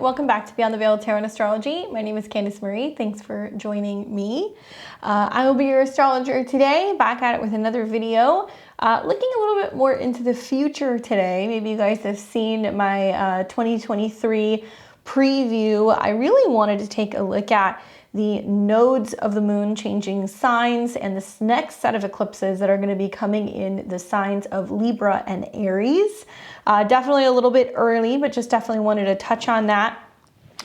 welcome back to Beyond the Veil Tarot and Astrology. My name is Candice Marie. Thanks for joining me. I will be your astrologer today, back at it with another video, looking a little bit more into the future today. Maybe you guys have seen my 2023 preview. I really wanted to take a look at the nodes of the moon changing signs and this next set of eclipses that are going to be coming in the signs of Libra and Aries. Definitely a little bit early, but just definitely wanted to touch on that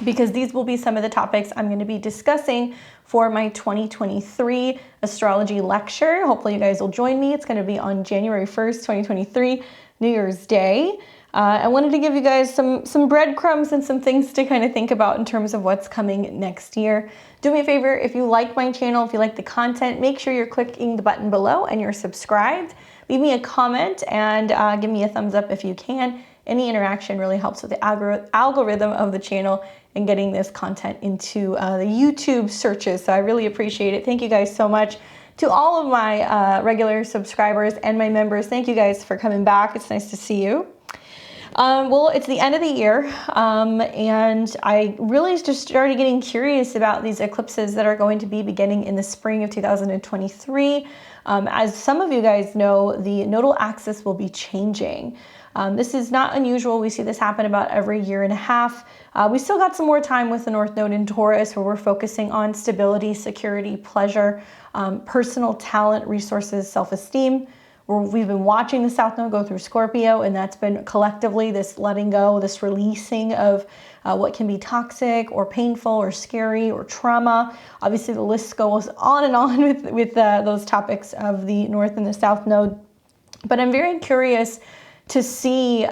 because these will be some of the topics I'm going to be discussing for my 2023 astrology lecture. Hopefully you guys will join me. It's going to be on January 1st, 2023, New Year's Day. I wanted to give you guys some breadcrumbs and some things to kind of think about in terms of what's coming next year. Do me a favor, if you like my channel, if you like the content, make sure you're clicking the button below and you're subscribed. Leave me a comment and give me a thumbs up if you can. Any interaction really helps with the algorithm of the channel and getting this content into the YouTube searches. So I really appreciate it. Thank you guys so much. To all of my regular subscribers and my members, thank you guys for coming back. It's nice to see you. Well, it's the end of the year, and I really just started getting curious about these eclipses that are going to be beginning in the spring of 2023. As some of you guys know, the nodal axis will be changing. This is not unusual. We see this happen about every year and a half. We still got some more time with the North Node in Taurus, where we're focusing on stability, security, pleasure, personal talent, resources, self-esteem. We've been watching the South Node go through Scorpio, and that's been collectively this letting go, this releasing of what can be toxic or painful or scary or trauma. Obviously, the list goes on and on with those topics of the North and the South Node. But I'm very curious to see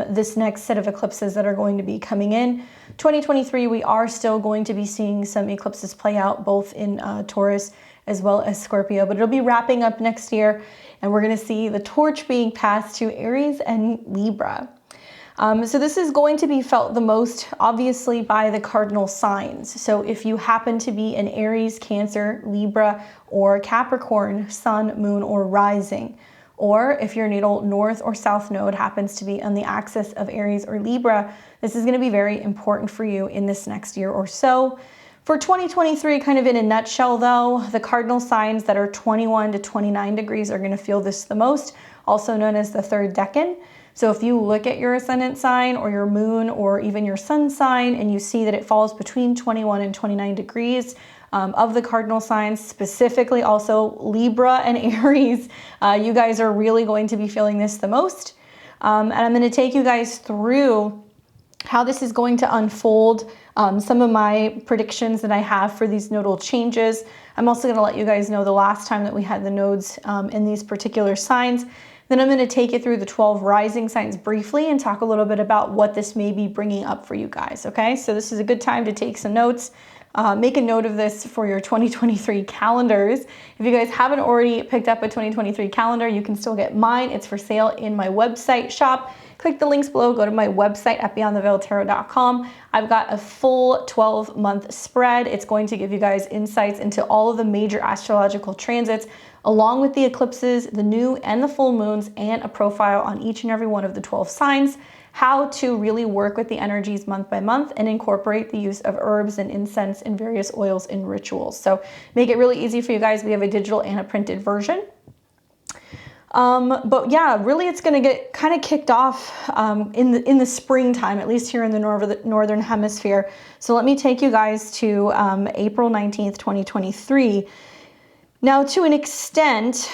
this next set of eclipses that are going to be coming in. 2023, we are still going to be seeing some eclipses play out both in Taurus as well as Scorpio, but it'll be wrapping up next year, and we're going to see the torch being passed to Aries and Libra. So this is going to be felt the most obviously by the cardinal signs. So if you happen to be an Aries, Cancer, Libra, or Capricorn, Sun, Moon, or Rising, or if your natal North or South Node happens to be on the axis of Aries or Libra, this is going to be very important for you in this next year or so. For 2023, kind of in a nutshell though, the cardinal signs that are 21 to 29 degrees are going to feel this the most, also known as the third decan. So if you look at your ascendant sign or your moon or even your sun sign and you see that it falls between 21 and 29 degrees of the cardinal signs, specifically also Libra and Aries, you guys are really going to be feeling this the most. And I'm going to take you guys through how this is going to unfold, some of my predictions that I have for these nodal changes. I'm also going to let you guys know the last time that we had the nodes in these particular signs. Then I'm going to take you through the 12 rising signs briefly and talk a little bit about what this may be bringing up for you guys, okay? So this is a good time to take some notes. Make a note of this for your 2023 calendars. If you guys haven't already picked up a 2023 calendar, you can still get mine. It's for sale in my website shop. Click the links below, go to my website at beyondtheveiltarot.com. I've got a full 12-month spread. It's going to give you guys insights into all of the major astrological transits, along with the eclipses, the new and the full moons, and a profile on each and every one of the 12 signs, how to really work with the energies month by month and incorporate the use of herbs and incense and various oils and rituals. So make it really easy for you guys. We have a digital and a printed version. But yeah, really it's going to get kind of kicked off in the springtime, at least here in the northern hemisphere. So let me take you guys to April 19th, 2023. Now, to an extent,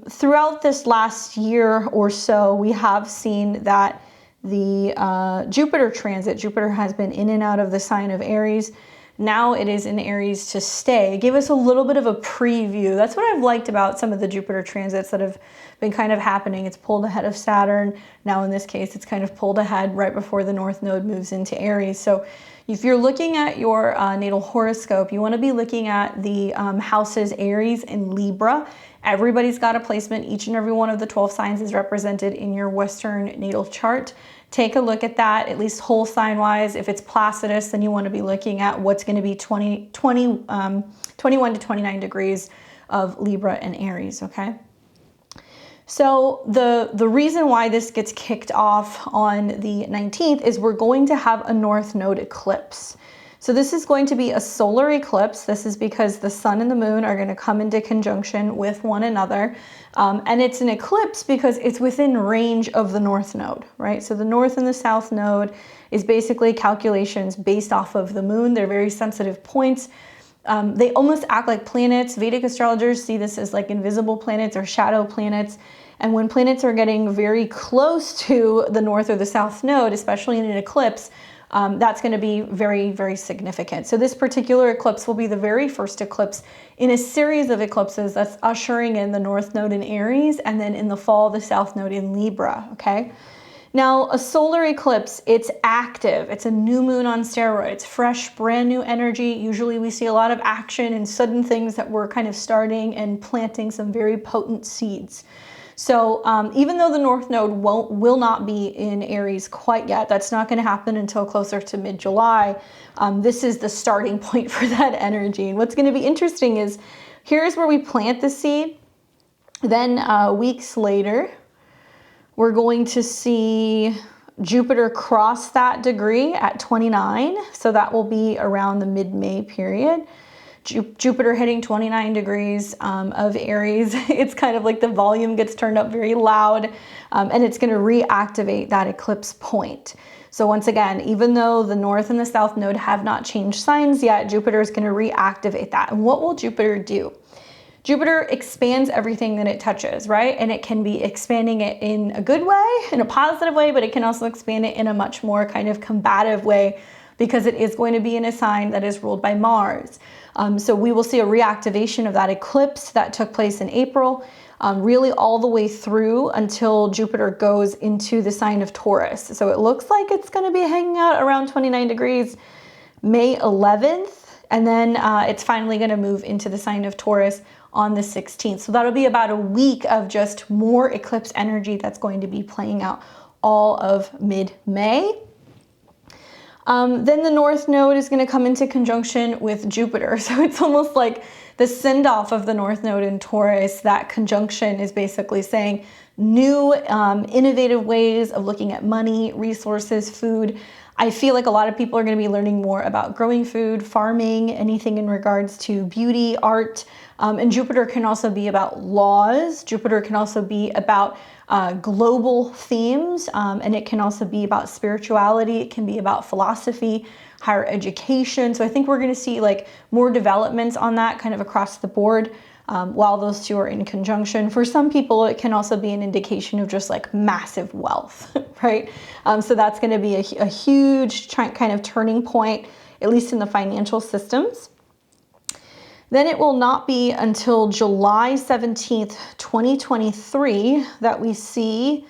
throughout this last year or so, we have seen that the Jupiter transit, Jupiter has been in and out of the sign of Aries. Now it is in Aries to stay. It gave us a little bit of a preview. That's what I've liked about some of the Jupiter transits that have been kind of happening. It's pulled ahead of Saturn. Now in this case, it's kind of pulled ahead right before the North Node moves into Aries. So if you're looking at your natal horoscope, you want to be looking at the houses Aries and Libra. Everybody's got a placement. Each and every one of the 12 signs is represented in your Western natal chart. Take a look at that, at least whole sign wise. If it's Placidus, then you want to be looking at what's going to be 21 to 29 degrees of Libra and Aries, okay? So the reason why this gets kicked off on the 19th is we're going to have a North Node eclipse. So this is going to be a solar eclipse. This is because the sun and the moon are going to come into conjunction with one another. And it's an eclipse because it's within range of the North Node, right? So the North and the South Node is basically calculations based off of the moon. They're very sensitive points. They almost act like planets. Vedic astrologers see this as like invisible planets or shadow planets. And when planets are getting very close to the North or the South Node, especially in an eclipse, that's going to be very, very significant. So this particular eclipse will be the very first eclipse in a series of eclipses that's ushering in the North Node in Aries, and then in the fall, the South Node in Libra, okay? Now, a solar eclipse, it's active. It's a new moon on steroids, fresh, brand new energy. Usually we see a lot of action and sudden things that we're kind of starting and planting some very potent seeds. So even though the North Node will not be in Aries quite yet, that's not going to happen until closer to mid-July, this is the starting point for that energy. And what's going to be interesting is here's where we plant the seed. Then weeks later, we're going to see Jupiter cross that degree at 29. So that will be around the mid-May period. Jupiter hitting 29 degrees of Aries. It's kind of like the volume gets turned up very loud, and it's going to reactivate that eclipse point. So once again, even though the North and the South Node have not changed signs yet, Jupiter is going to reactivate that. And what will Jupiter do? Jupiter expands everything that it touches, right? And it can be expanding it in a good way, in a positive way, but it can also expand it in a much more kind of combative way because it is going to be in a sign that is ruled by Mars. So we will see a reactivation of that eclipse that took place in April, really all the way through until Jupiter goes into the sign of Taurus. So it looks like it's going to be hanging out around 29 degrees May 11th, and then it's finally going to move into the sign of Taurus on the 16th. So that'll be about a week of just more eclipse energy that's going to be playing out all of mid-May. Then the North Node is going to come into conjunction with Jupiter. So it's almost like the send-off of the North Node in Taurus. That conjunction is basically saying new, innovative ways of looking at money, resources, food. I feel like a lot of people are going to be learning more about growing food, farming, anything in regards to beauty, art. And Jupiter can also be about laws. Jupiter can also be about global themes, and it can also be about spirituality. It can be about philosophy, higher education. So I think we're going to see like more developments on that kind of across the board while those two are in conjunction. For some people, it can also be an indication of just like massive wealth, right? So that's going to be a huge kind of turning point, at least in the financial systems. Then it will not be until July 17th, 2023 that we see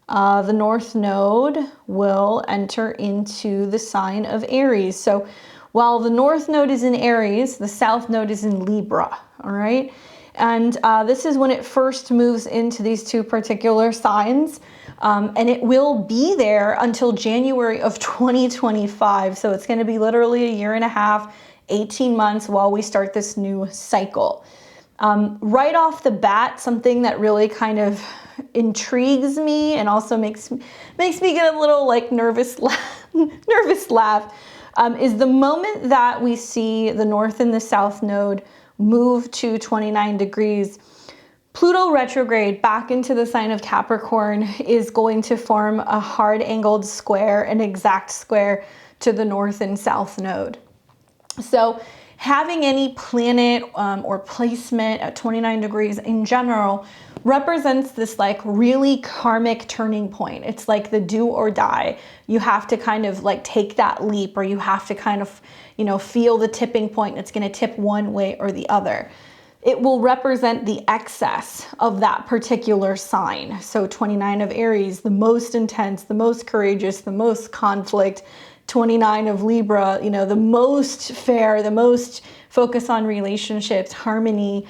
the North Node will enter into the sign of Aries. So while the North Node is in Aries, the South Node is in Libra, all right? And this is when it first moves into these two particular signs. And it will be there until January of 2025. So it's going to be literally a year and a half, 18 months while we start this new cycle. Right off the bat, something that really kind of intrigues me and also makes me get a little like nervous laugh is the moment that we see the North and the South Node move to 29 degrees. Pluto retrograde back into the sign of Capricorn is going to form a hard angled square, an exact square to the North and South Node. So having any planet or placement at 29 degrees in general represents this like really karmic turning point. It's like the do or die. You have to kind of like take that leap, or you have to kind of, feel the tipping point that's going to tip one way or the other. It will represent the excess of that particular sign. So 29 of Aries, the most intense, the most courageous, the most conflict. 29 of Libra, the most fair, the most focus on relationships, harmony,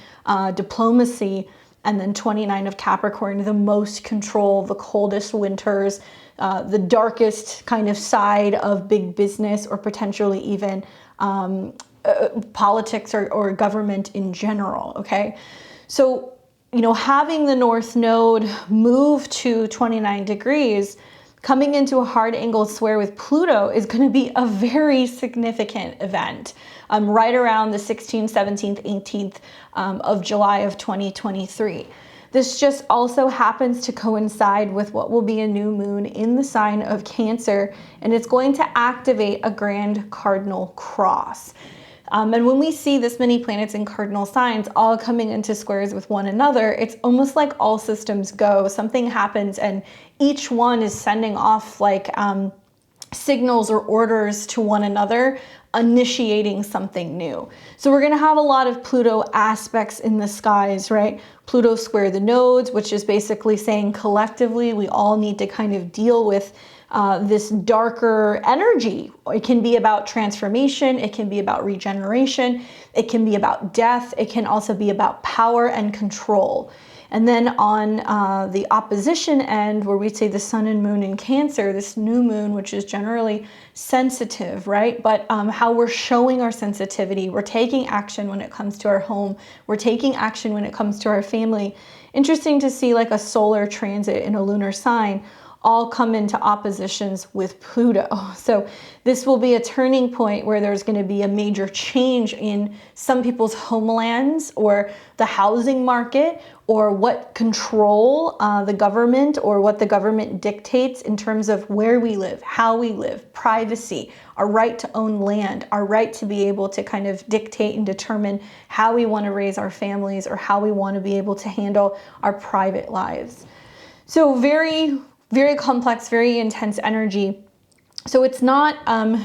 diplomacy. And then 29 of Capricorn, the most control, the coldest winters, the darkest kind of side of big business, or potentially even politics or government in general, okay? So you know, having the North Node move to 29 degrees, coming into a hard angle square with Pluto is going to be a very significant event, right around the 16th, 17th, 18th of July of 2023. This just also happens to coincide with what will be a new moon in the sign of Cancer, and it's going to activate a grand cardinal cross. And when we see this many planets in cardinal signs all coming into squares with one another, it's almost like all systems go. Something happens and each one is sending off like signals or orders to one another, initiating something new. So we're going to have a lot of Pluto aspects in the skies, right? Pluto square the nodes, which is basically saying collectively we all need to kind of deal with this darker energy. It can be about transformation, it can be about regeneration, it can be about death, it can also be about power and control. And then on the opposition end, where we say the sun and moon in Cancer, this new moon, which is generally sensitive, right? But how we're showing our sensitivity, we're taking action when it comes to our home, we're taking action when it comes to our family. Interesting to see like a solar transit in a lunar sign all come into oppositions with Pluto. So this will be a turning point where there's going to be a major change in some people's homelands or the housing market, or what control the government or what the government dictates in terms of where we live, how we live, privacy, our right to own land, our right to be able to kind of dictate and determine how we want to raise our families or how we want to be able to handle our private lives. So very complex, very intense energy. So it's not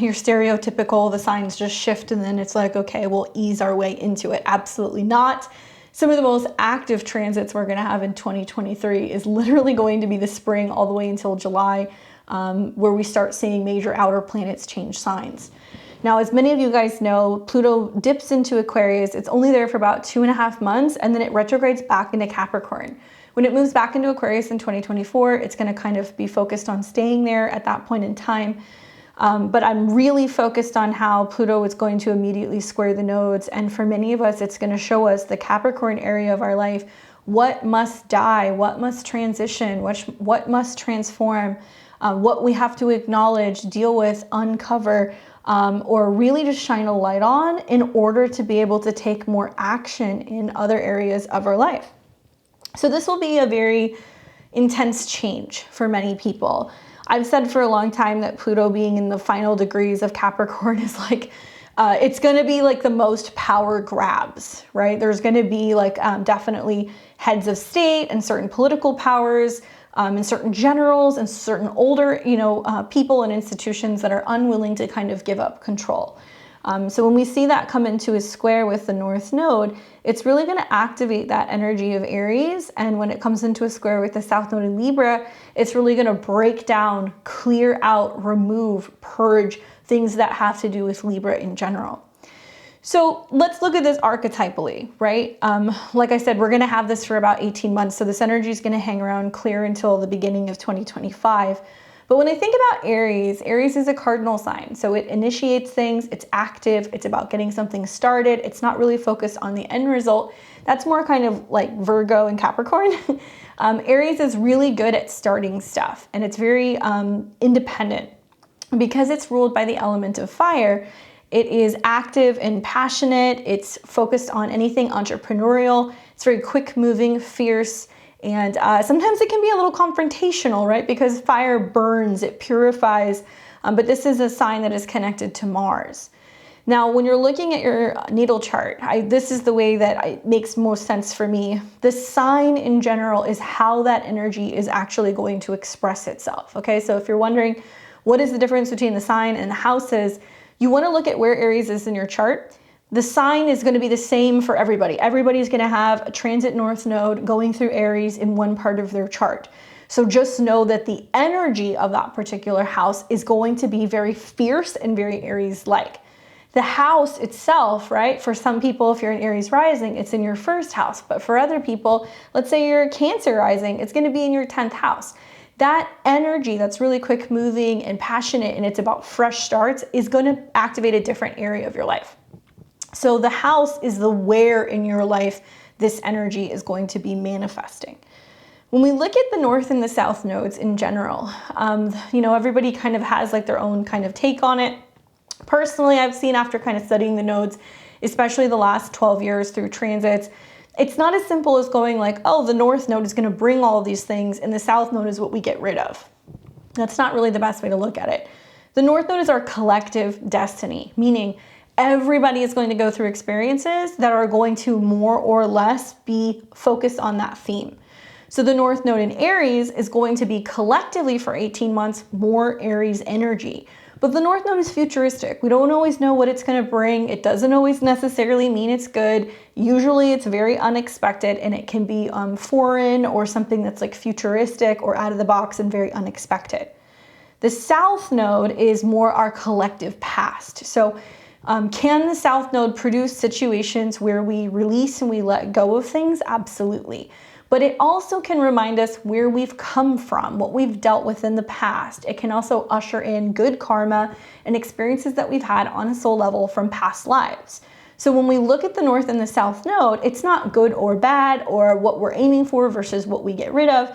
your stereotypical, the signs just shift and then it's like, okay, we'll ease our way into it. Absolutely not. Some of the most active transits we're going to have in 2023 is literally going to be the spring all the way until July, where we start seeing major outer planets change signs. Now, as many of you guys know, Pluto dips into Aquarius. It's only there for about 2.5 months, and then it retrogrades back into Capricorn. When it moves back into Aquarius in 2024, it's going to kind of be focused on staying there at that point in time. But I'm really focused on how Pluto is going to immediately square the nodes. And for many of us, it's going to show us the Capricorn area of our life. What must die? What must transition? What must transform? What we have to acknowledge, deal with, uncover, or really just shine a light on in order to be able to take more action in other areas of our life. So this will be a very intense change for many people. I've said for a long time that Pluto being in the final degrees of Capricorn is like, it's going to be like the most power grabs, right? There's going to be like definitely heads of state and certain political powers and certain generals and certain older, people and institutions that are unwilling to kind of give up control. So when we see that come into a square with the North Node, it's really going to activate that energy of Aries. And when it comes into a square with the South Node in Libra, it's really going to break down, clear out, remove, purge things that have to do with Libra in general. So let's look at this archetypally, right? Like I said, we're going to have this for about 18 months. So this energy is going to hang around clear until the beginning of 2025. But when I think about Aries, Aries is a cardinal sign. So it initiates things, it's active, it's about getting something started. It's not really focused on the end result. That's more kind of like Virgo and Capricorn. Aries is really good at starting stuff, and it's very independent. Because it's ruled by the element of fire, it is active and passionate. It's focused on anything entrepreneurial. It's very quick moving, fierce. And sometimes it can be a little confrontational, right? Because fire burns, it purifies, but this is a sign that is connected to Mars. Now, when you're looking at your natal chart, this is the way that it makes most sense for me. The sign in general is how that energy is actually going to express itself, okay? So if you're wondering what is the difference between the sign and the houses, you want to look at where Aries is in your chart. The sign is going to be the same for everybody. Everybody's going to have a transit North Node going through Aries in one part of their chart. So just know that the energy of that particular house is going to be very fierce and very Aries-like. The house itself, right? For some people, if you're an Aries rising, it's in your first house. But for other people, let's say you're a Cancer rising, it's going to be in your 10th house. That energy that's really quick moving and passionate and it's about fresh starts is going to activate a different area of your life. So the house is the where in your life this energy is going to be manifesting. When we look at the North and the South nodes in general, you know, everybody kind of has like their own kind of take on it. Personally, I've seen after kind of studying the nodes, especially the last 12 years through transits, it's not as simple as going like, oh, the North node is going to bring all of these things and the South node is what we get rid of. That's not really the best way to look at it. The North node is our collective destiny, meaning everybody is going to go through experiences that are going to more or less be focused on that theme. So the North node in Aries is going to be collectively for 18 months more Aries energy. But the North node is futuristic. We don't always know what it's going to bring. It doesn't always necessarily mean it's good. Usually it's very unexpected and it can be foreign or something that's like futuristic or out of the box and very unexpected. The South node is more our collective past. So can the South node produce situations where we release and we let go of things? Absolutely. But it also can remind us where we've come from, what we've dealt with in the past. It can also usher in good karma and experiences that we've had on a soul level from past lives. So when we look at the North and the South node, it's not good or bad or what we're aiming for versus what we get rid of.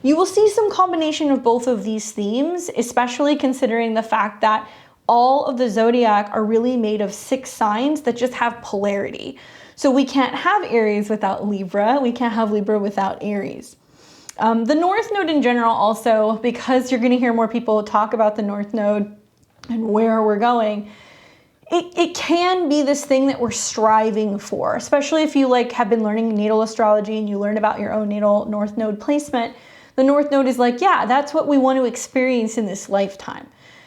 You will see some combination of both of these themes, especially considering the fact that all of the zodiac are really made of 6 signs that just have polarity. So we can't have Aries without Libra. We can't have Libra without Aries. The North node in general also, because you're going to hear more people talk about the North node and where we're going, it can be this thing that we're striving for, especially if you like have been learning natal astrology and you learn about your own natal North node placement. The North node is like, yeah, that's what we want to experience in this lifetime.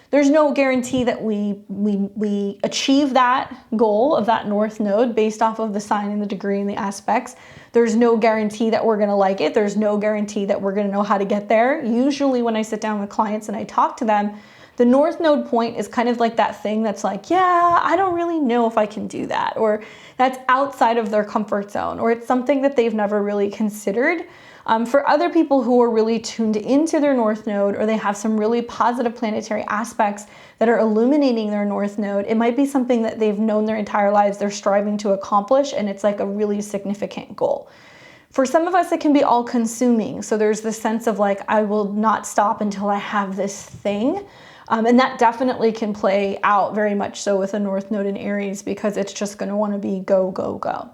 There's no guarantee that we achieve that goal of that North node based off of the sign and the degree and the aspects. There's no guarantee that we're going to like it. There's no guarantee that we're going to know how to get there. Usually when I sit down with clients and I talk to them, the North node point is kind of like that thing that's like, yeah, I don't really know if I can do that, or that's outside of their comfort zone, or it's something that they've never really considered. For other people who are really tuned into their North node, or they have some really positive planetary aspects that are illuminating their North node, it might be something that they've known their entire lives they're striving to accomplish, and it's like a really significant goal. For some of us, it can be all consuming. So there's this sense of like, I will not stop until I have this thing. And that definitely can play out very much so with a North node in Aries, because it's just going to want to be go, go, go.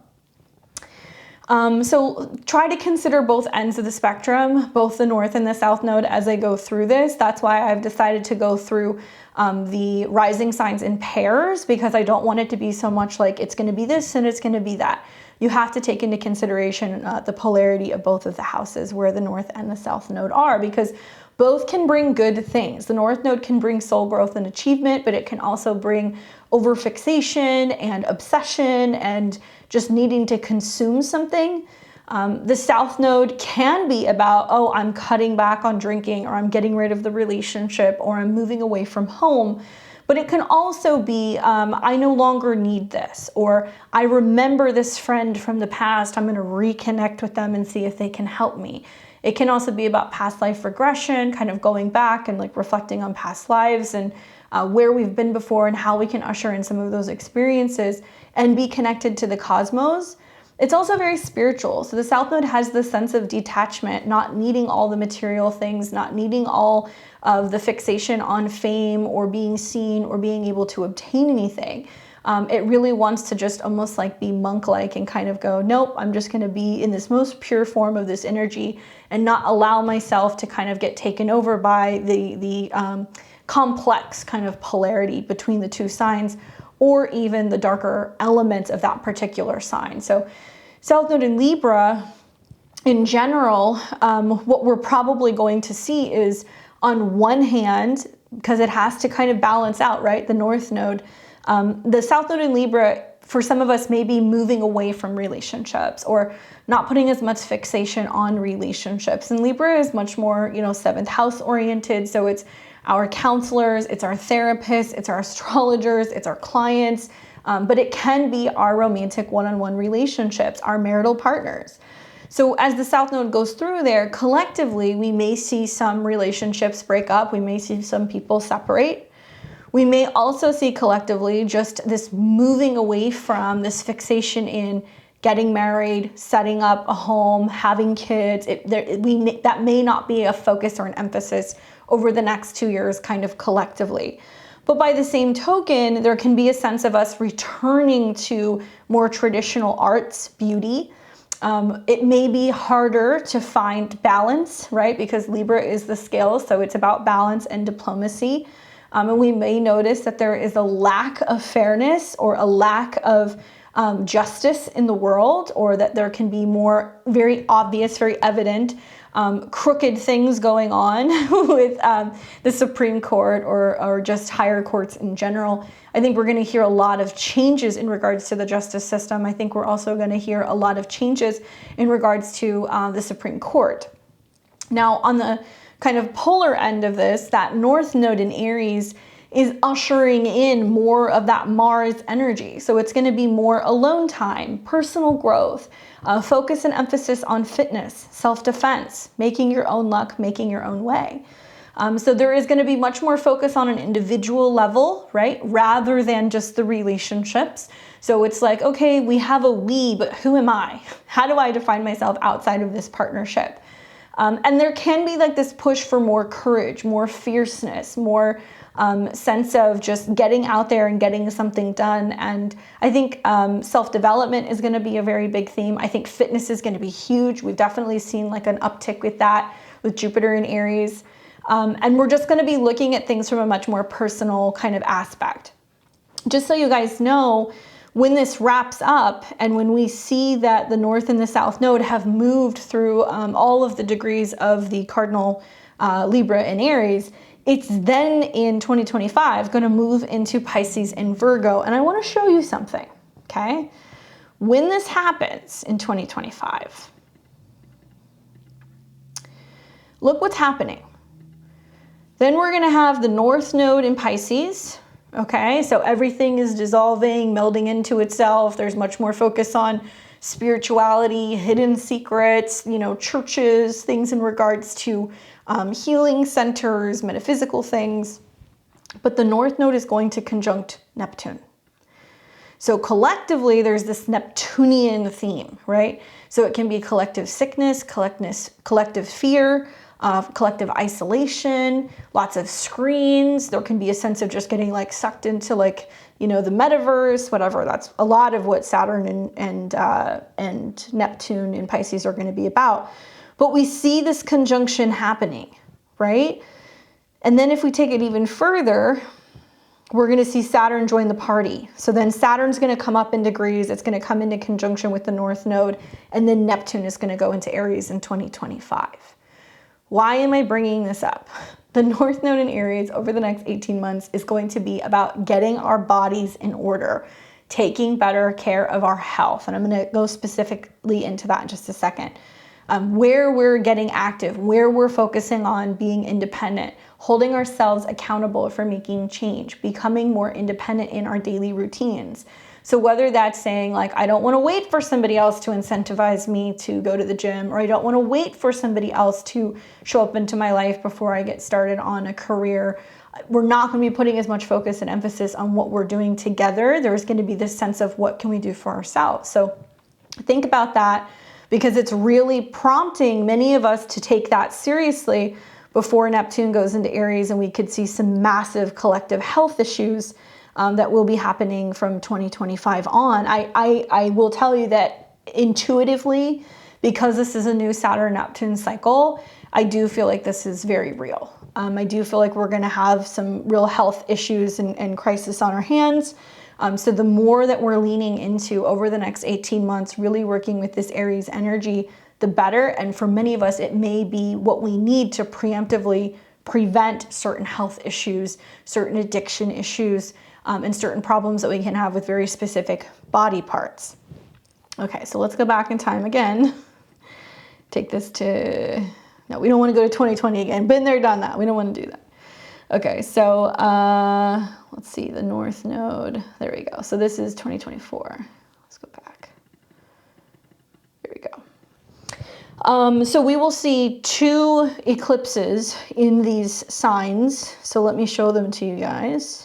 So try to consider both ends of the spectrum, both the North and the South node as I go through this. That's why I've decided to go through the rising signs in pairs, because I don't want it to be so much like it's going to be this and it's going to be that. You have to take into consideration the polarity of both of the houses where the North and the South node are, because both can bring good things. The North node can bring soul growth and achievement, but it can also bring overfixation and obsession and just needing to consume something. The South node can be about, oh, I'm cutting back on drinking, or I'm getting rid of the relationship, or I'm moving away from home. But it can also be, I no longer need this, or I remember this friend from the past, I'm going to reconnect with them and see if they can help me. It can also be about past life regression, kind of going back and like reflecting on past lives and where we've been before and how we can usher in some of those experiences and be connected to the cosmos. It's also very spiritual. So the South node has this sense of detachment, not needing all the material things, not needing all of the fixation on fame or being seen or being able to obtain anything. It really wants to just almost like be monk-like and kind of go, nope, I'm just going to be in this most pure form of this energy and not allow myself to kind of get taken over by the complex kind of polarity between the two signs, or even the darker elements of that particular sign. So South node in Libra, in general, what we're probably going to see is, on one hand, because it has to kind of balance out, right, the North node, the South node in Libra, for some of us, may be moving away from relationships or not putting as much fixation on relationships. And Libra is much more, you know, 7th house oriented. So it's our counselors, it's our therapists, it's our astrologers, it's our clients, but it can be our romantic one-on-one relationships, our marital partners. So as the South node goes through there, collectively, we may see some relationships break up. We may see some people separate. We may also see collectively just this moving away from this fixation in getting married, setting up a home, having kids. That may not be a focus or an emphasis over the next 2 years kind of collectively. But by the same token, there can be a sense of us returning to more traditional arts, beauty. It may be harder to find balance, right? Because Libra is the scale, so it's about balance and diplomacy. And we may notice that there is a lack of fairness or a lack of justice in the world, or that there can be more very obvious, very evident crooked things going on with the Supreme Court or just higher courts in general. I think we're going to hear a lot of changes in regards to the justice system. I think we're also going to hear a lot of changes in regards to the Supreme Court. Now, on the kind of polar end of this, that North Node in Aries is ushering in more of that Mars energy. So it's going to be more alone time, personal growth, focus and emphasis on fitness, self-defense, making your own luck, making your own way. So there is going to be much more focus on an individual level, right? Rather than just the relationships. So it's like, okay, we have a we, but who am I? How do I define myself outside of this partnership? And there can be like this push for more courage, more fierceness, more sense of just getting out there and getting something done. And I think self-development is going to be a very big theme. I think fitness is going to be huge. We've definitely seen like an uptick with that, with Jupiter in Aries. And we're just going to be looking at things from a much more personal kind of aspect. Just so you guys know, when this wraps up and when we see that the North and the South Node have moved through all of the degrees of the cardinal Libra and Aries, it's then in 2025 going to move into Pisces and Virgo. And I want to show you something, okay? When this happens in 2025, look what's happening. Then we're going to have the North Node in Pisces. Okay, so everything is dissolving, melding into itself. There's much more focus on spirituality, hidden secrets, you know, churches, things in regards to healing centers, metaphysical things. But the North Node is going to conjunct Neptune. So collectively, there's this Neptunian theme, right? So it can be collective sickness, collective fear, collective isolation, lots of screens. There can be a sense of just getting like sucked into like, you know, the metaverse, whatever. That's a lot of what Saturn and Neptune in Pisces are going to be about. But we see this conjunction happening, right? And then if we take it even further, we're going to see Saturn join the party. So then Saturn's going to come up in degrees. It's going to come into conjunction with the North Node. And then Neptune is going to go into Aries in 2025. Why am I bringing this up? The North Node in Aries over the next 18 months is going to be about getting our bodies in order, taking better care of our health. And I'm going to go specifically into that in just a second. Where we're getting active, where we're focusing on being independent, holding ourselves accountable for making change, becoming more independent in our daily routines. So whether that's saying like, I don't want to wait for somebody else to incentivize me to go to the gym, or I don't want to wait for somebody else to show up into my life before I get started on a career. We're not going to be putting as much focus and emphasis on what we're doing together. There's going to be this sense of what can we do for ourselves. So think about that, because it's really prompting many of us to take that seriously before Neptune goes into Aries, and we could see some massive collective health issues that will be happening from 2025 on. I will tell you that intuitively, because this is a new Saturn-Neptune cycle, I do feel like this is very real. I do feel like we're going to have some real health issues and crisis on our hands. So the more that we're leaning into over the next 18 months, really working with this Aries energy, the better. And for many of us, it may be what we need to preemptively prevent certain health issues, certain addiction issues, and certain problems that we can have with very specific body parts. Okay, so let's go back in time again. Take this to, no, we don't want to go to 2020 again. Been there, done that. We don't want to do that. Okay, so let's see, the North Node. There we go. So this is 2024. Let's go back. There we go. So we will see 2 eclipses in these signs. So let me show them to you guys.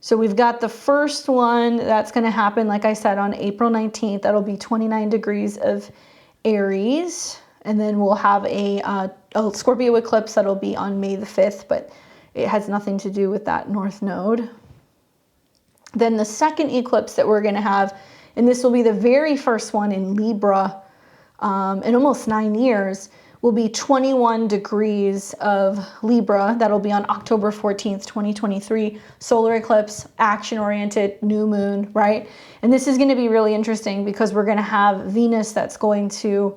So we've got the first one that's going to happen, like I said, on April 19th. That'll be 29 degrees of Aries. And then we'll have a Scorpio eclipse that'll be on May the 5th, but it has nothing to do with that North Node. Then the second eclipse that we're going to have, and this will be the very first one in Libra in almost 9 years, will be 21 degrees of Libra. That'll be on October 14th, 2023. Solar eclipse, action-oriented, new moon, right? And this is going to be really interesting because we're going to have Venus that's going to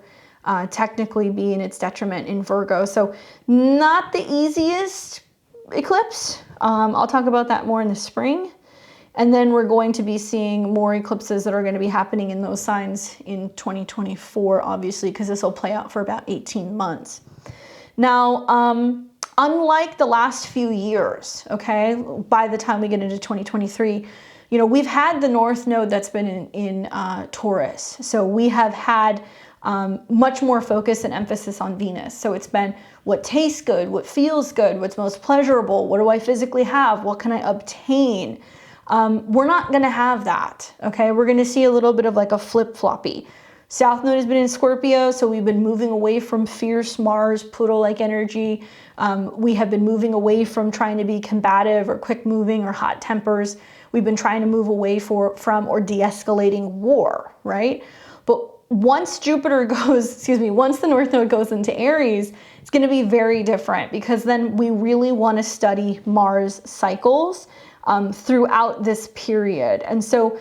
technically be in its detriment in Virgo. So not the easiest eclipse. I'll talk about that more in the spring. And then we're going to be seeing more eclipses that are going to be happening in those signs in 2024, obviously, because this will play out for about 18 months. Now, unlike the last few years, okay, by the time we get into 2023, you know, we've had the North Node that's been in Taurus. So we have had much more focus and emphasis on Venus. So it's been what tastes good, what feels good, what's most pleasurable, what do I physically have, what can I obtain? We're not going to have that, okay? We're going to see a little bit of like a flip-floppy. South Node has been in Scorpio, so we've been moving away from fierce Mars, Pluto-like energy. We have been moving away from trying to be combative or quick-moving or hot tempers. We've been trying to move away from or de-escalating war, right? But once Jupiter goes, once the North Node goes into Aries, it's going to be very different because then we really want to study Mars cycles throughout this period. And so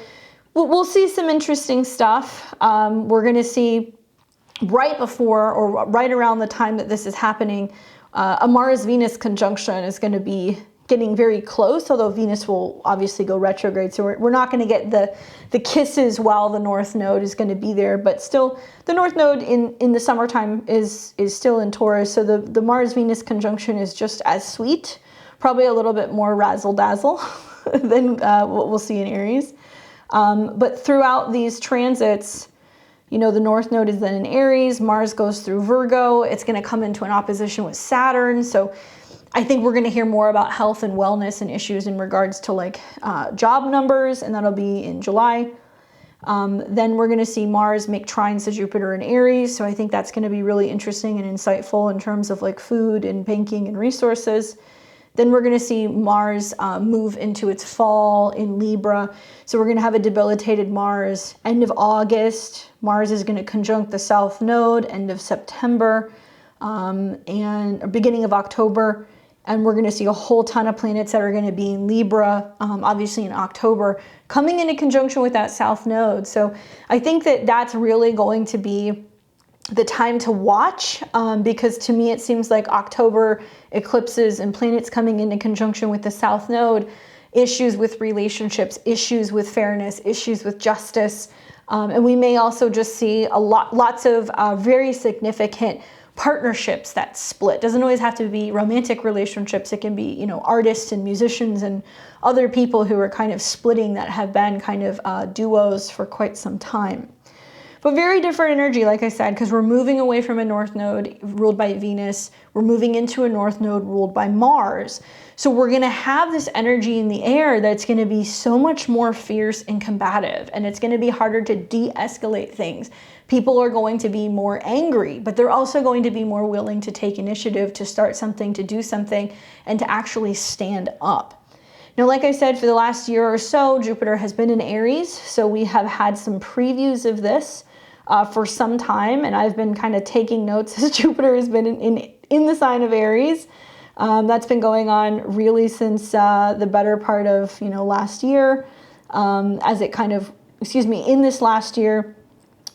we'll see some interesting stuff. We're going to see right before or right around the time that this is happening, a Mars-Venus conjunction is going to be getting very close, although Venus will obviously go retrograde. So we're not going to get the kisses while the North Node is going to be there, but still the North Node in the summertime is still in Taurus. So the Mars-Venus conjunction is just as sweet, probably a little bit more razzle-dazzle than what we'll see in Aries. But throughout these transits, you know, the North Node is then in Aries, Mars goes through Virgo, it's going to come into an opposition with Saturn. So I think we're going to hear more about health and wellness and issues in regards to like job numbers, and that'll be in July. Then we're going to see Mars make trines to Jupiter in Aries. So I think that's going to be really interesting and insightful in terms of like food and banking and resources. Then we're going to see Mars move into its fall in Libra. So we're going to have a debilitated Mars end of August. Mars is going to conjunct the South Node end of September and beginning of October. And we're going to see a whole ton of planets that are going to be in Libra, obviously in October, coming into conjunction with that South Node. So I think that that's really going to be the time to watch because to me it seems like October eclipses and planets coming into conjunction with the South Node, issues with relationships, issues with fairness, issues with justice. And we may also just see lots of very significant partnerships that split. Doesn't always have to be romantic relationships. It can be, you know, artists and musicians and other people who are kind of splitting that have been kind of duos for quite some time. But very different energy, like I said, because we're moving away from a North Node ruled by Venus. We're moving into a North Node ruled by Mars. So we're going to have this energy in the air that's going to be so much more fierce and combative, and it's going to be harder to de-escalate things. People are going to be more angry, but they're also going to be more willing to take initiative, to start something, to do something, and to actually stand up. Now, like I said, for the last year or so, Jupiter has been in Aries, so we have had some previews of this for some time, and I've been kind of taking notes as Jupiter has been in the sign of Aries. That's been going on really since the better part of, you know, last year, as it kind of, in this last year,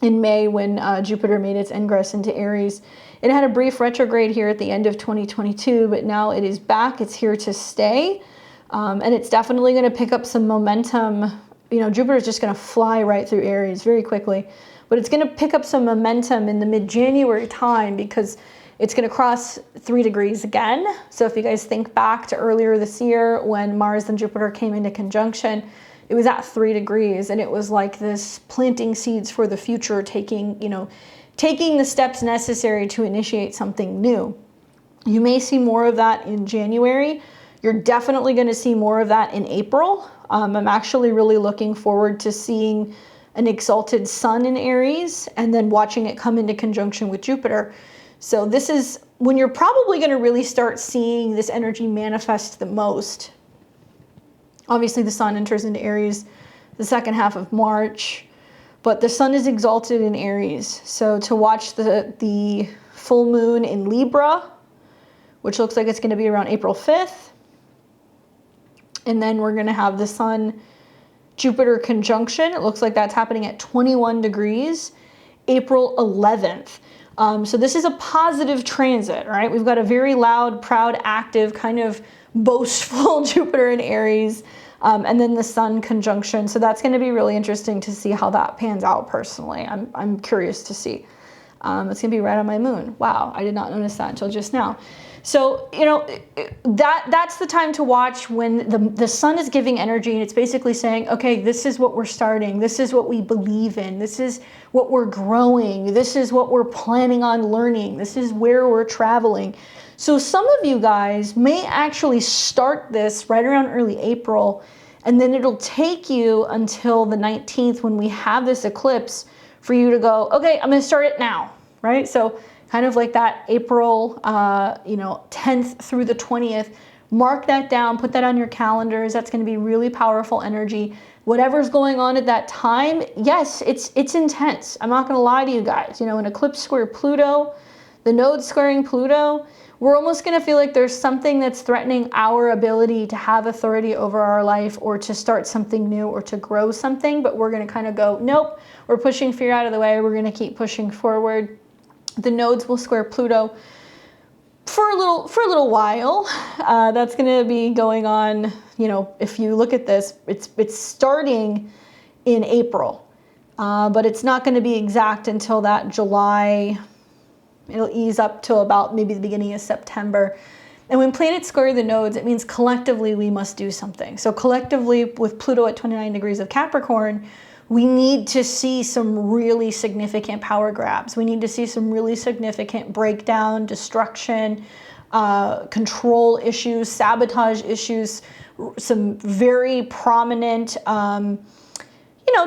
in May when Jupiter made its ingress into Aries. It had a brief retrograde here at the end of 2022, but now it is back. It's here to stay, and it's definitely going to pick up some momentum. You know, Jupiter is just going to fly right through Aries very quickly, but it's going to pick up some momentum in the mid-January time because it's going to cross 3 degrees again. So if you guys think back to earlier this year when Mars and Jupiter came into conjunction, it was at 3 degrees, and it was like this planting seeds for the future, taking the steps necessary to initiate something new. You may see more of that in January. You're definitely going to see more of that in April. I'm actually really looking forward to seeing an exalted sun in Aries and then watching it come into conjunction with Jupiter. So this is when you're probably going to really start seeing this energy manifest the most. Obviously, the sun enters into Aries the second half of March, but the sun is exalted in Aries. So to watch the full moon in Libra, which looks like it's going to be around April 5th. And then we're going to have the sun Jupiter conjunction. It looks like that's happening at 21 degrees, April 11th. So this is a positive transit, right? We've got a very loud, proud, active, kind of boastful Jupiter in Aries, and then the sun conjunction. So that's going to be really interesting to see how that pans out personally. I'm curious to see. It's going to be right on my moon. Wow, I did not notice that until just now. So, you know, that's the time to watch when the sun is giving energy and it's basically saying, okay, this is what we're starting. This is what we believe in. This is what we're growing. This is what we're planning on learning. This is where we're traveling. So some of you guys may actually start this right around early April, and then it'll take you until the 19th when we have this eclipse for you to go, okay, I'm going to start it now, right? So kind of like that April, 10th through the 20th, mark that down, put that on your calendars. That's going to be really powerful energy. Whatever's going on at that time, yes, it's intense. I'm not going to lie to you guys. You know, an eclipse square Pluto, the node squaring Pluto, we're almost going to feel like there's something that's threatening our ability to have authority over our life or to start something new or to grow something. But we're going to kind of go, nope, we're pushing fear out of the way. We're going to keep pushing forward. The nodes will square Pluto for a little while. That's going to be going on, you know, if you look at this, it's starting in April, but it's not going to be exact until that July. It'll ease up till about maybe the beginning of September. And when planets square the nodes, it means collectively we must do something. So collectively, with Pluto at 29 degrees of Capricorn, we need to see some really significant power grabs. We need to see some really significant breakdown, destruction, control issues, sabotage issues, some very prominent,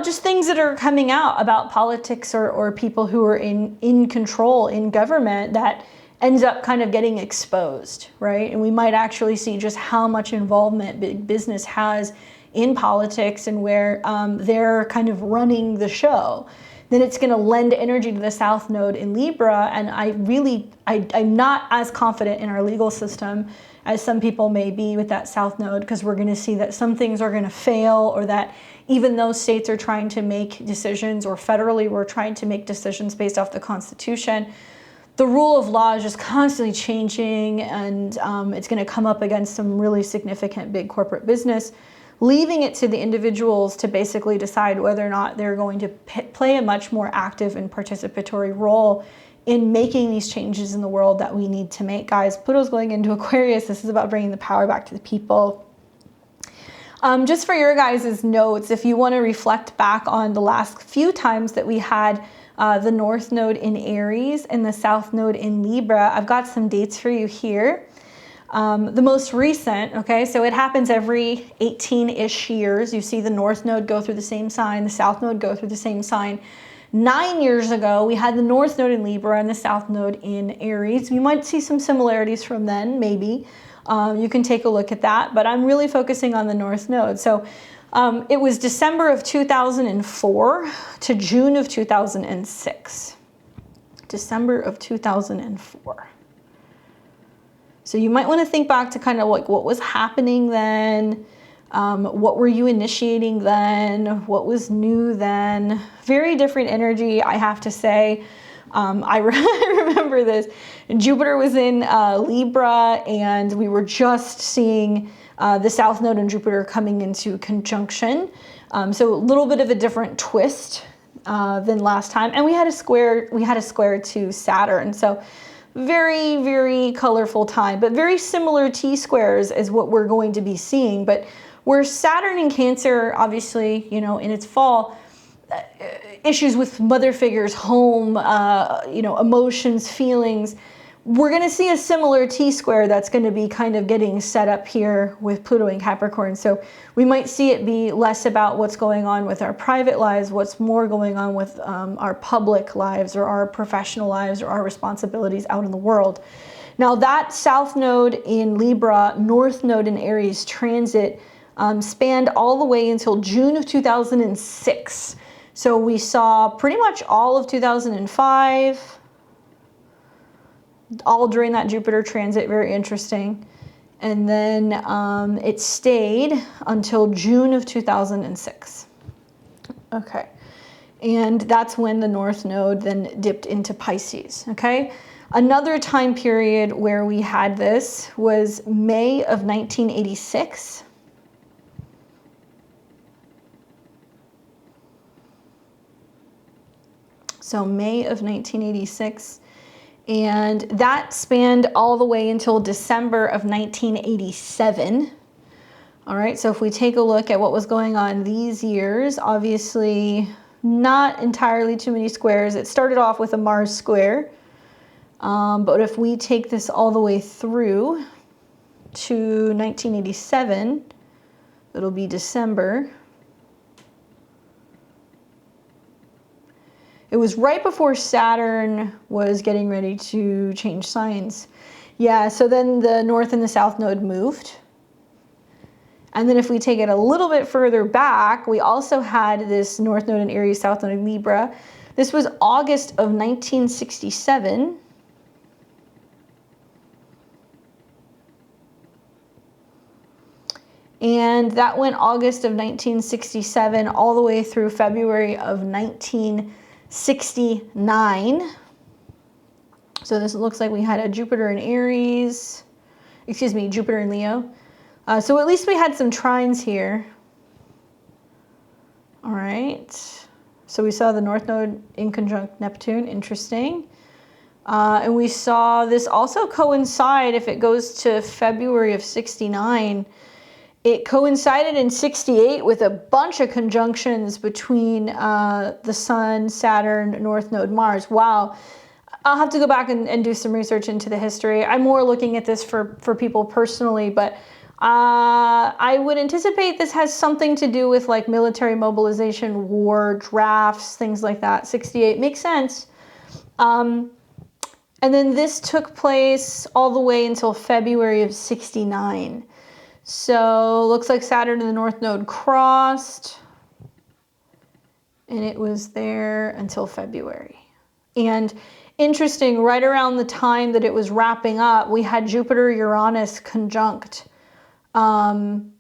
just things that are coming out about politics or people who are in control in government that ends up kind of getting exposed, right? And we might actually see just how much involvement big business has in politics and where they're kind of running the show. Then it's going to lend energy to the South Node in Libra. And I'm not as confident in our legal system as some people may be with that South Node, because we're going to see that some things are going to fail, or that even though states are trying to make decisions, or federally we're trying to make decisions based off the Constitution, the rule of law is just constantly changing, and it's going to come up against some really significant big corporate business, leaving it to the individuals to basically decide whether or not they're going to play a much more active and participatory role in making these changes in the world that we need to make. Guys, Pluto's going into Aquarius. This is about bringing the power back to the people. Just for your guys' notes, if you want to reflect back on the last few times that we had the North Node in Aries and the South Node in Libra, I've got some dates for you here. The most recent, okay, so it happens every 18-ish years. You see the North Node go through the same sign, the South Node go through the same sign. 9 years ago, we had the North Node in Libra and the South Node in Aries. You might see some similarities from then, maybe. You can take a look at that, but I'm really focusing on the North Node. So it was December of 2004 to June of 2006. December of 2004. So you might want to think back to kind of like what was happening then, what were you initiating then, what was new then. Very different energy, I have to say. I remember this. Jupiter was in Libra, and we were just seeing the South Node and Jupiter coming into conjunction. So a little bit of a different twist than last time. And we had a square to Saturn. So very, very colorful time, but very similar T-squares as what we're going to be seeing. But where Saturn in Cancer, obviously, in its fall, issues with mother figures, home, emotions, feelings, we're going to see a similar T-square that's going to be kind of getting set up here with Pluto and Capricorn. So we might see it be less about what's going on with our private lives, what's more going on with our public lives or our professional lives or our responsibilities out in the world. Now that South Node in Libra, North Node in Aries transit spanned all the way until June of 2006. So we saw pretty much all of 2005, all during that Jupiter transit, very interesting. And then it stayed until June of 2006. Okay. And that's when the North Node then dipped into Pisces, okay? Another time period where we had this was May of 1986. So May of 1986. And that spanned all the way until December of 1987. All right, so if we take a look at what was going on these years, obviously not entirely too many squares. It started off with a Mars square. But if we take this all the way through to 1987, it'll be December. It was right before Saturn was getting ready to change signs. Yeah, so then the North and the South Node moved. And then if we take it a little bit further back, we also had this North Node in Aries, South Node in Libra. This was August of 1967. And that went August of 1967 all the way through February of 1969. So this looks like we had a Jupiter in Aries, excuse me, Jupiter in Leo. So at least we had some trines here. All right. So we saw the North Node in conjunct Neptune, interesting. And we saw this also coincide, if it goes to February of 69, it coincided in 68 with a bunch of conjunctions between the Sun, Saturn, North Node, Mars. Wow. I'll have to go back and do some research into the history. I'm more looking at this for people personally, but I would anticipate this has something to do with like military mobilization, war, drafts, things like that. 68 makes sense. And then this took place all the way until February of 69. So looks like Saturn and the North Node crossed, and it was there until February. And interesting, right around the time that it was wrapping up, we had Jupiter-Uranus conjunct in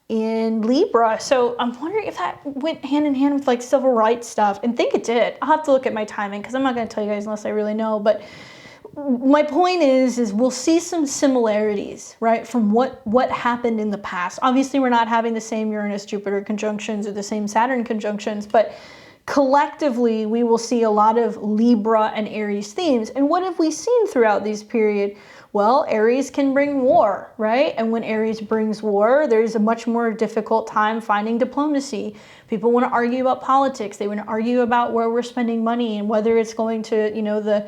Libra. So I'm wondering if that went hand in hand with like civil rights stuff. And I think it did. I'll have to look at my timing because I'm not going to tell you guys unless I really know. But my point is we'll see some similarities, right, from what happened in the past. Obviously, we're not having the same Uranus-Jupiter conjunctions or the same Saturn conjunctions, but collectively, we will see a lot of Libra and Aries themes. And what have we seen throughout this period? Well, Aries can bring war, right? And when Aries brings war, there's a much more difficult time finding diplomacy. People want to argue about politics. They want to argue about where we're spending money and whether it's going to, you know, the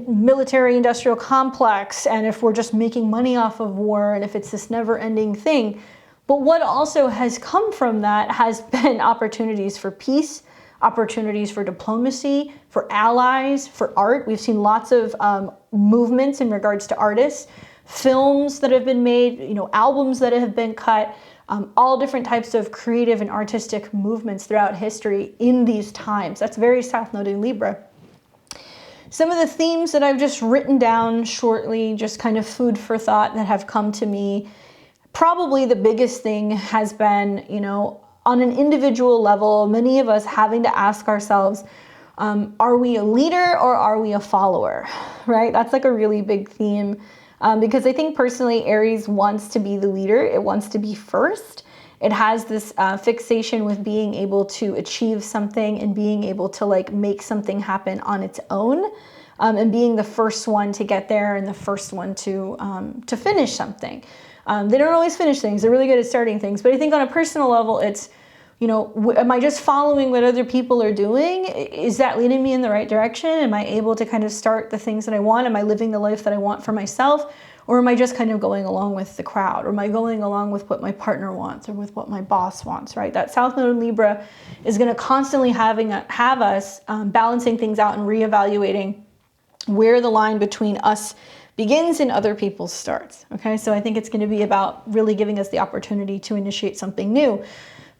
military-industrial complex, and if we're just making money off of war, and if it's this never-ending thing. But what also has come from that has been opportunities for peace, opportunities for diplomacy, for allies, for art. We've seen lots of movements in regards to artists, films that have been made, you know, albums that have been cut, all different types of creative and artistic movements throughout history in these times. That's very South Node in Libra. Some of the themes that I've just written down shortly, just kind of food for thought that have come to me. Probably the biggest thing has been, you know, on an individual level, many of us having to ask ourselves, are we a leader or are we a follower, right? That's like a really big theme because I think personally Aries wants to be the leader. It wants to be first. It has this fixation with being able to achieve something and being able to like make something happen on its own and being the first one to get there and the first one to finish something. They don't always finish things. They're really good at starting things. But I think on a personal level, it's you know, am I just following what other people are doing? Is that leading me in the right direction? Am I able to kind of start the things that I want? Am I living the life that I want for myself? Or am I just kind of going along with the crowd? Or am I going along with what my partner wants or with what my boss wants, right? That South Node in Libra is going to constantly have us balancing things out and reevaluating where the line between us begins and other people starts, okay? So I think it's going to be about really giving us the opportunity to initiate something new.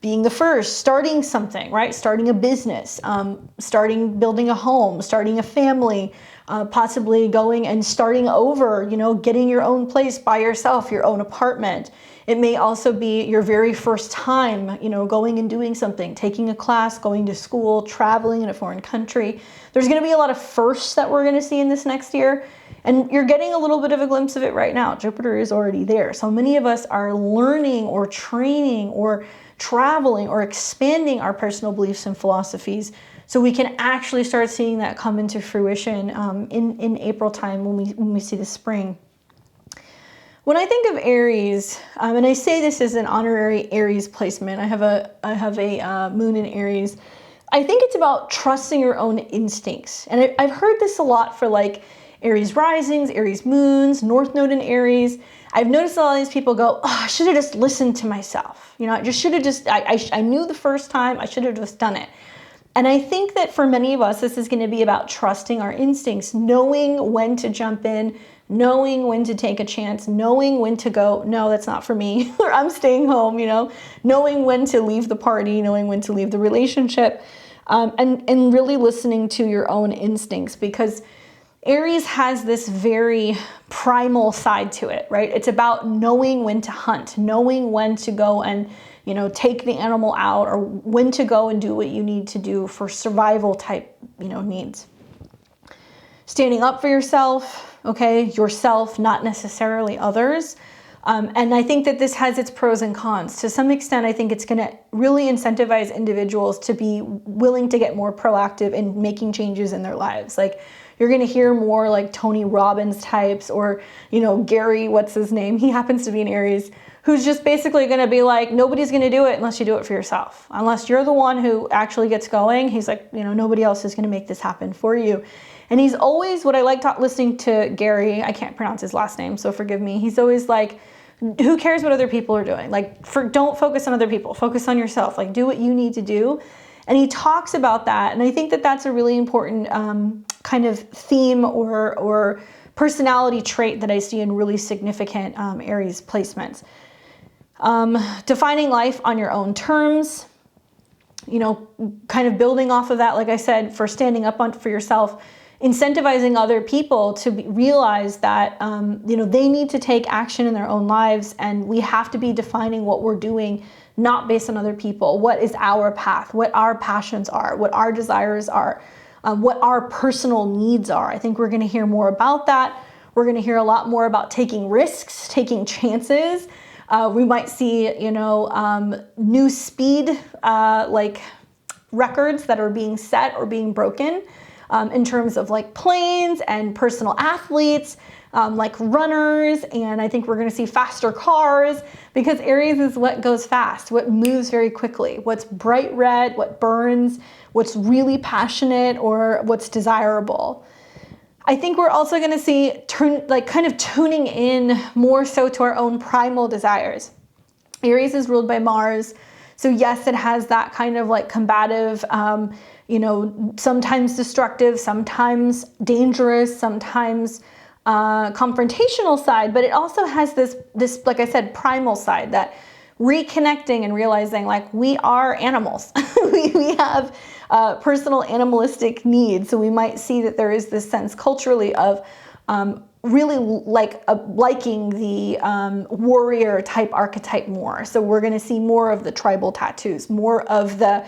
Being the first, starting something, right? Starting a business, building a home, starting a family, possibly going and starting over, you know, getting your own place by yourself, your own apartment. It may also be your very first time, you know, going and doing something, taking a class, going to school, traveling in a foreign country. There's going to be a lot of firsts that we're going to see in this next year. And you're getting a little bit of a glimpse of it right now. Jupiter is already there. So many of us are learning or training or traveling or expanding our personal beliefs and philosophies so we can actually start seeing that come into fruition in April time when we see the spring. When I think of Aries, and I say this as an honorary Aries placement, I have a moon in Aries. I think it's about trusting your own instincts. And I've heard this a lot for like Aries risings, Aries moons, North Node in Aries. I've noticed a lot of these people go, oh, I should have just listened to myself. You know, I just should have just, I knew the first time, I should have just done it. And I think that for many of us, this is going to be about trusting our instincts, knowing when to jump in, knowing when to take a chance, knowing when to go, no, that's not for me, or I'm staying home, you know, knowing when to leave the party, knowing when to leave the relationship, and really listening to your own instincts, because Aries has this very primal side to it, right? It's about knowing when to hunt, knowing when to go and, you know, take the animal out, or when to go and do what you need to do for survival type, you know, needs. Standing up for yourself, okay? Yourself, not necessarily others. And I think that this has its pros and cons. To some extent, I think it's going to really incentivize individuals to be willing to get more proactive in making changes in their lives. Like, you're going to hear more like Tony Robbins types, or, you know, Gary, what's his name? He happens to be an Aries, who's just basically going to be like, nobody's going to do it unless you do it for yourself. Unless you're the one who actually gets going. He's like, you know, nobody else is going to make this happen for you. And he's always, what I like listening to Gary, I can't pronounce his last name, so forgive me. He's always like, who cares what other people are doing? Like, don't focus on other people, focus on yourself, like do what you need to do. And he talks about that. And I think that that's a really important kind of theme or personality trait that I see in really significant Aries placements. Defining life on your own terms, you know, kind of building off of that, like I said, for standing up for yourself, incentivizing other people to realize that, you know, they need to take action in their own lives, and we have to be defining what we're doing, not based on other people. What is our path? What our passions are? What our desires are? What our personal needs are? I think we're going to hear more about that. We're going to hear a lot more about taking risks, taking chances. We might see, you know, new speed, like records that are being set or being broken. In terms of like planes and personal athletes, like runners, and I think we're going to see faster cars, because Aries is what goes fast, what moves very quickly, what's bright red, what burns, what's really passionate, or what's desirable. I think we're also going to see kind of tuning in more so to our own primal desires. Aries is ruled by Mars, so yes, it has that kind of like combative, you know, sometimes destructive, sometimes dangerous, sometimes confrontational side, but it also has this, like I said, primal side, that reconnecting and realizing like we are animals. we have personal animalistic needs. So we might see that there is this sense culturally of really liking the warrior type archetype more. So we're going to see more of the tribal tattoos, more of the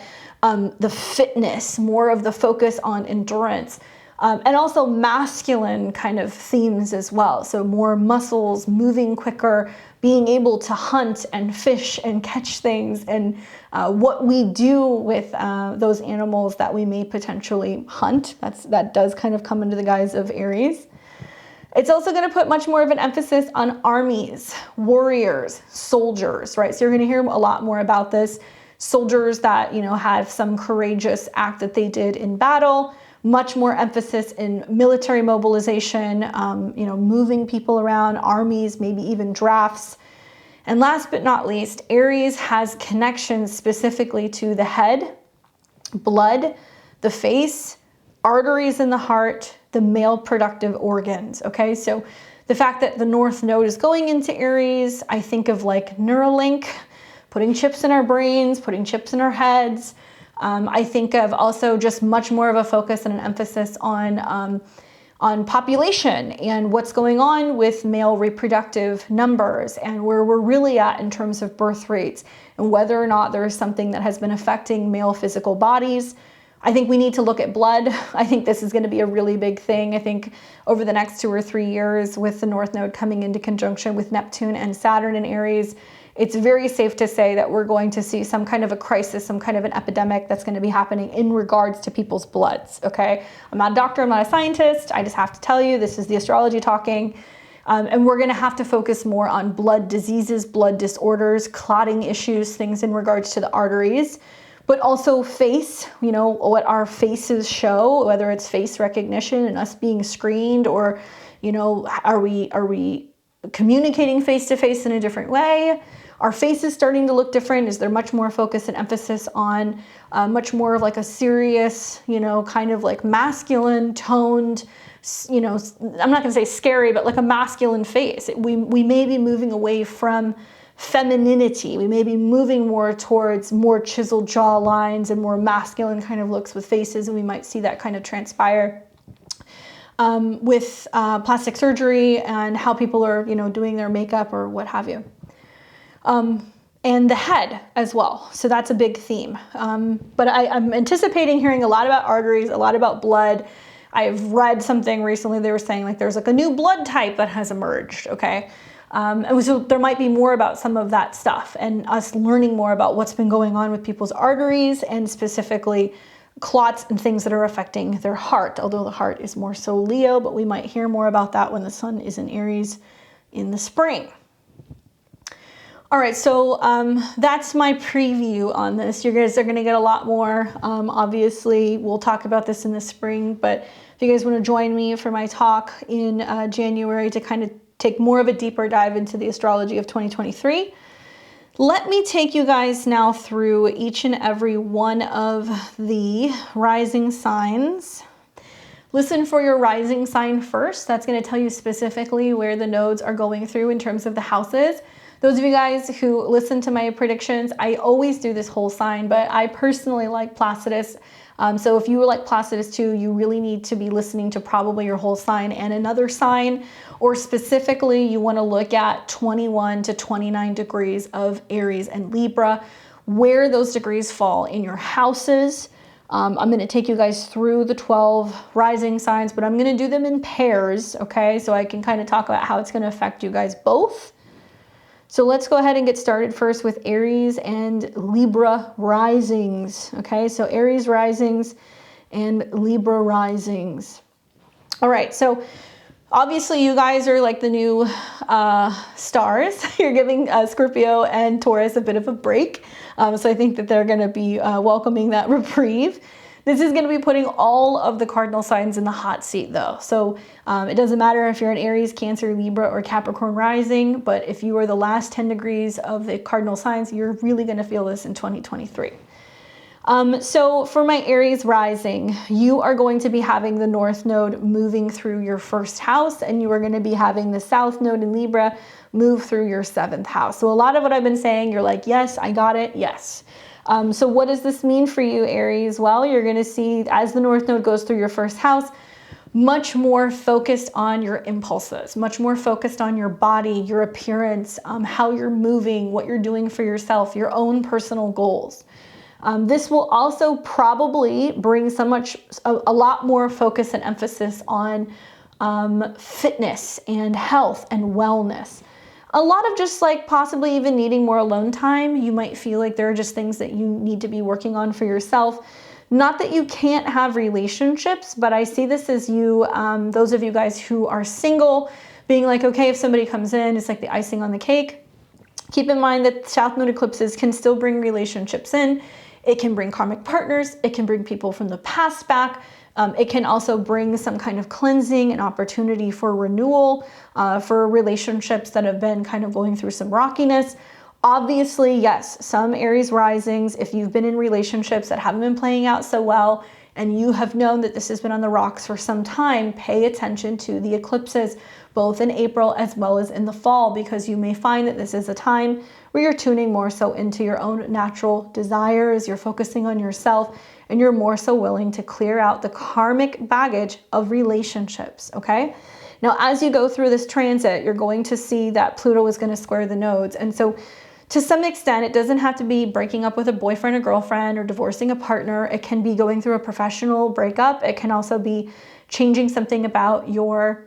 fitness, more of the focus on endurance, and also masculine kind of themes as well. So more muscles, moving quicker, being able to hunt and fish and catch things, and what we do with those animals that we may potentially hunt. That does kind of come under the guise of Aries. It's also going to put much more of an emphasis on armies, warriors, soldiers, right? So you're going to hear a lot more about this. soldiers that, you know, had some courageous act that they did in battle. Much more emphasis in military mobilization, you know, moving people around, armies, maybe even drafts. And last but not least, Aries has connections specifically to the head, blood, the face, arteries in the heart, the male productive organs, okay? So the fact that the North Node is going into Aries, I think of like Neuralink, putting chips in our brains, putting chips in our heads. I think of also just much more of a focus and an emphasis on population and what's going on with male reproductive numbers and where we're really at in terms of birth rates and whether or not there is something that has been affecting male physical bodies. I think we need to look at blood. I think this is going to be a really big thing. I think over the next 2 or 3 years with the North Node coming into conjunction with Neptune and Saturn in Aries, it's very safe to say that we're going to see some kind of a crisis, some kind of an epidemic that's going to be happening in regards to people's bloods, okay? I'm not a doctor, I'm not a scientist. I just have to tell you, this is the astrology talking. And we're going to have to focus more on blood diseases, blood disorders, clotting issues, things in regards to the arteries, but also face, you know, what our faces show, whether it's face recognition and us being screened, or, you know, are we communicating face to face in a different way? Our face is starting to look different. Is there much more focus and emphasis on much more of like a serious, you know, kind of like masculine toned, you know, I'm not going to say scary, but like a masculine face. We may be moving away from femininity. We may be moving more towards more chiseled jaw lines and more masculine kind of looks with faces. And we might see that kind of transpire with plastic surgery and how people are, you know, doing their makeup or what have you. And the head as well. So that's a big theme. But I'm anticipating hearing a lot about arteries, a lot about blood. I've read something recently, they were saying like there's like a new blood type that has emerged, okay? And so there might be more about some of that stuff and us learning more about what's been going on with people's arteries and specifically clots and things that are affecting their heart, although the heart is more so Leo, but we might hear more about that when the sun is in Aries in the spring. All right, so that's my preview on this. You guys are going to get a lot more. Obviously, we'll talk about this in the spring, but if you guys want to join me for my talk in January to kind of take more of a deeper dive into the astrology of 2023, let me take you guys now through each and every one of the rising signs. Listen for your rising sign first. That's going to tell you specifically where the nodes are going through in terms of the houses. Those of you guys who listen to my predictions, I always do this whole sign, but I personally like Placidus. So if you like Placidus too, you really need to be listening to probably your whole sign and another sign, or specifically you want to look at 21 to 29 degrees of Aries and Libra, where those degrees fall in your houses. I'm going to take you guys through the 12 rising signs, but I'm going to do them in pairs, okay? So I can kind of talk about how it's going to affect you guys both. So let's go ahead and get started first with Aries and Libra risings. Okay, so Aries risings and Libra risings. All right, so obviously you guys are like the new stars. You're giving Scorpio and Taurus a bit of a break. So I think that they're going to be welcoming that reprieve. This is going to be putting all of the cardinal signs in the hot seat though. So it doesn't matter if you're an Aries, Cancer, Libra, or Capricorn rising, but if you are the last 10 degrees of the cardinal signs, you're really going to feel this in 2023. So for my Aries rising, you are going to be having the North Node moving through your first house, and you are going to be having the South Node in Libra move through your 7th house. So a lot of what I've been saying, you're like, yes, I got it, yes. So what does this mean for you, Aries? Well, you're going to see as the North Node goes through your first house, much more focused on your impulses, much more focused on your body, your appearance, how you're moving, what you're doing for yourself, your own personal goals. This will also probably bring a lot more focus and emphasis on fitness and health and wellness. A lot of just like possibly even needing more alone time. You might feel like there are just things that you need to be working on for yourself. Not that you can't have relationships, but I see this as you, those of you guys who are single, being like, okay, if somebody comes in, it's like the icing on the cake. Keep in mind that South Node eclipses can still bring relationships in. It can bring karmic partners. It can bring people from the past back. It can also bring some kind of cleansing and opportunity for renewal for relationships that have been kind of going through some rockiness. Obviously, yes, some Aries risings, if you've been in relationships that haven't been playing out so well, and you have known that this has been on the rocks for some time, pay attention to the eclipses, both in April as well as in the fall, because you may find that this is a time where you're tuning more so into your own natural desires, you're focusing on yourself, and you're more so willing to clear out the karmic baggage of relationships, okay? Now, as you go through this transit, you're going to see that Pluto is going to square the nodes. And so to some extent, it doesn't have to be breaking up with a boyfriend or girlfriend or divorcing a partner. It can be going through a professional breakup. It can also be changing something about your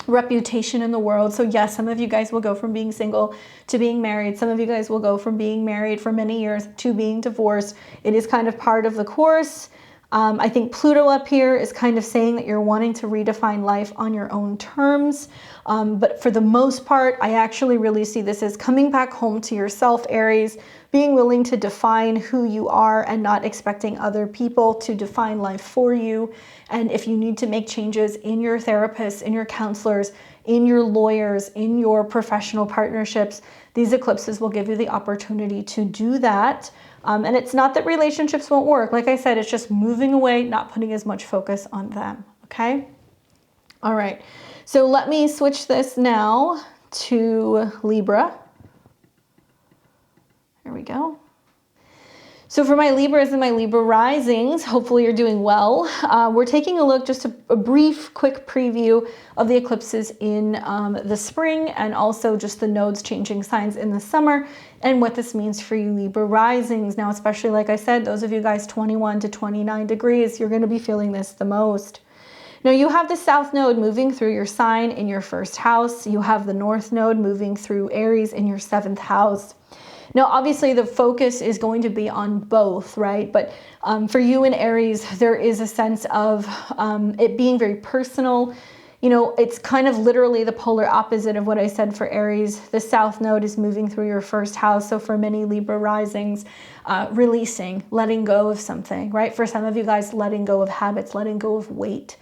reputation in the world. So yes, some of you guys will go from being single to being married. Some of you guys will go from being married for many years to being divorced. It is kind of part of the course. I think Pluto up here is kind of saying that you're wanting to redefine life on your own terms. But for the most part, I actually really see this as coming back home to yourself, Aries, being willing to define who you are and not expecting other people to define life for you. And if you need to make changes in your therapists, in your counselors, in your lawyers, in your professional partnerships, these eclipses will give you the opportunity to do that. And it's not that relationships won't work. Like I said, it's just moving away, not putting as much focus on them, okay? All right, so let me switch this now to Libra. There we go. So for my Libras and my Libra risings, hopefully you're doing well. We're taking a look, just a brief, quick preview of the eclipses in the spring, and also just the nodes changing signs in the summer, and what this means for you Libra risings. Now, especially like I said, those of you guys 21 to 29 degrees, you're going to be feeling this the most. Now you have the South Node moving through your sign in your first house. You have the North Node moving through Aries in your 7th house. Now, obviously, the focus is going to be on both, right? But for you in Aries, there is a sense of it being very personal. You know, it's kind of literally the polar opposite of what I said for Aries. The South Node is moving through your first house. So for many Libra risings, releasing, letting go of something, right? For some of you guys, letting go of habits, letting go of weight.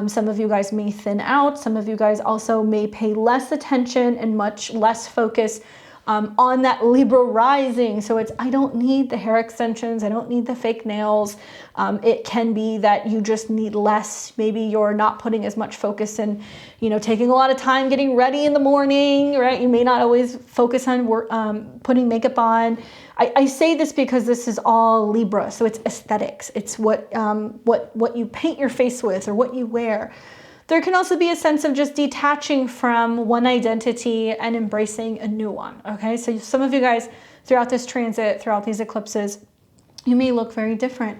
Some of you guys may thin out. Some of you guys also may pay less attention and much less focus on that Libra rising. So it's, I don't need the hair extensions. I don't need the fake nails. It can be that you just need less. Maybe you're not putting as much focus in, you know, taking a lot of time getting ready in the morning, right? You may not always focus on putting makeup on. I say this because this is all Libra. So it's aesthetics. It's what you paint your face with or what you wear. There can also be a sense of just detaching from one identity and embracing a new one, okay? So some of you guys throughout this transit, throughout these eclipses, you may look very different.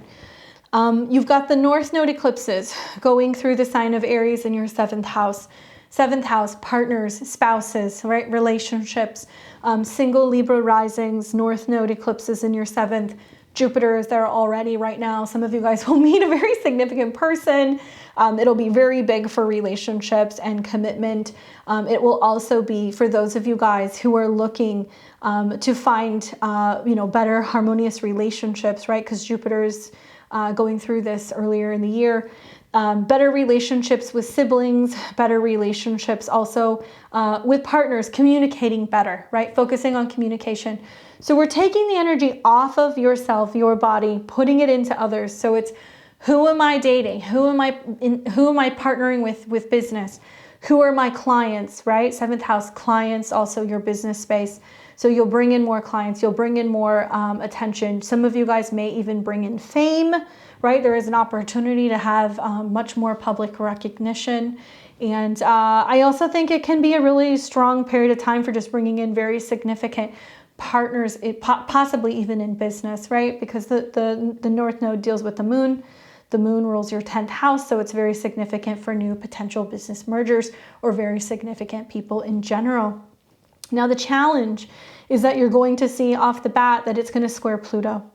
You've got the North Node eclipses going through the sign of Aries in your 7th house. 7th house, partners, spouses, right? Relationships, single Libra risings, North Node eclipses in your 7th. Jupiter is there already right now. Some of you guys will meet a very significant person. It'll be very big for relationships and commitment. It will also be for those of you guys who are looking to find, you know, better harmonious relationships, right? Because Jupiter is going through this earlier in the year. Better relationships with siblings, better relationships also with partners, communicating better, right? Focusing on communication. So we're taking the energy off of yourself, your body, putting it into others. So it's, who am I dating? Who am I partnering with business? Who are my clients, right? 7th house clients, also your business space. So you'll bring in more clients, you'll bring in more attention. Some of you guys may even bring in fame, right? There is an opportunity to have much more public recognition. And I also think it can be a really strong period of time for just bringing in very significant partners, possibly even in business, right? Because the North Node deals with the moon. The moon rules your 10th house, so it's very significant for new potential business mergers or very significant people in general. Now, the challenge is that you're going to see off the bat that it's going to square Pluto.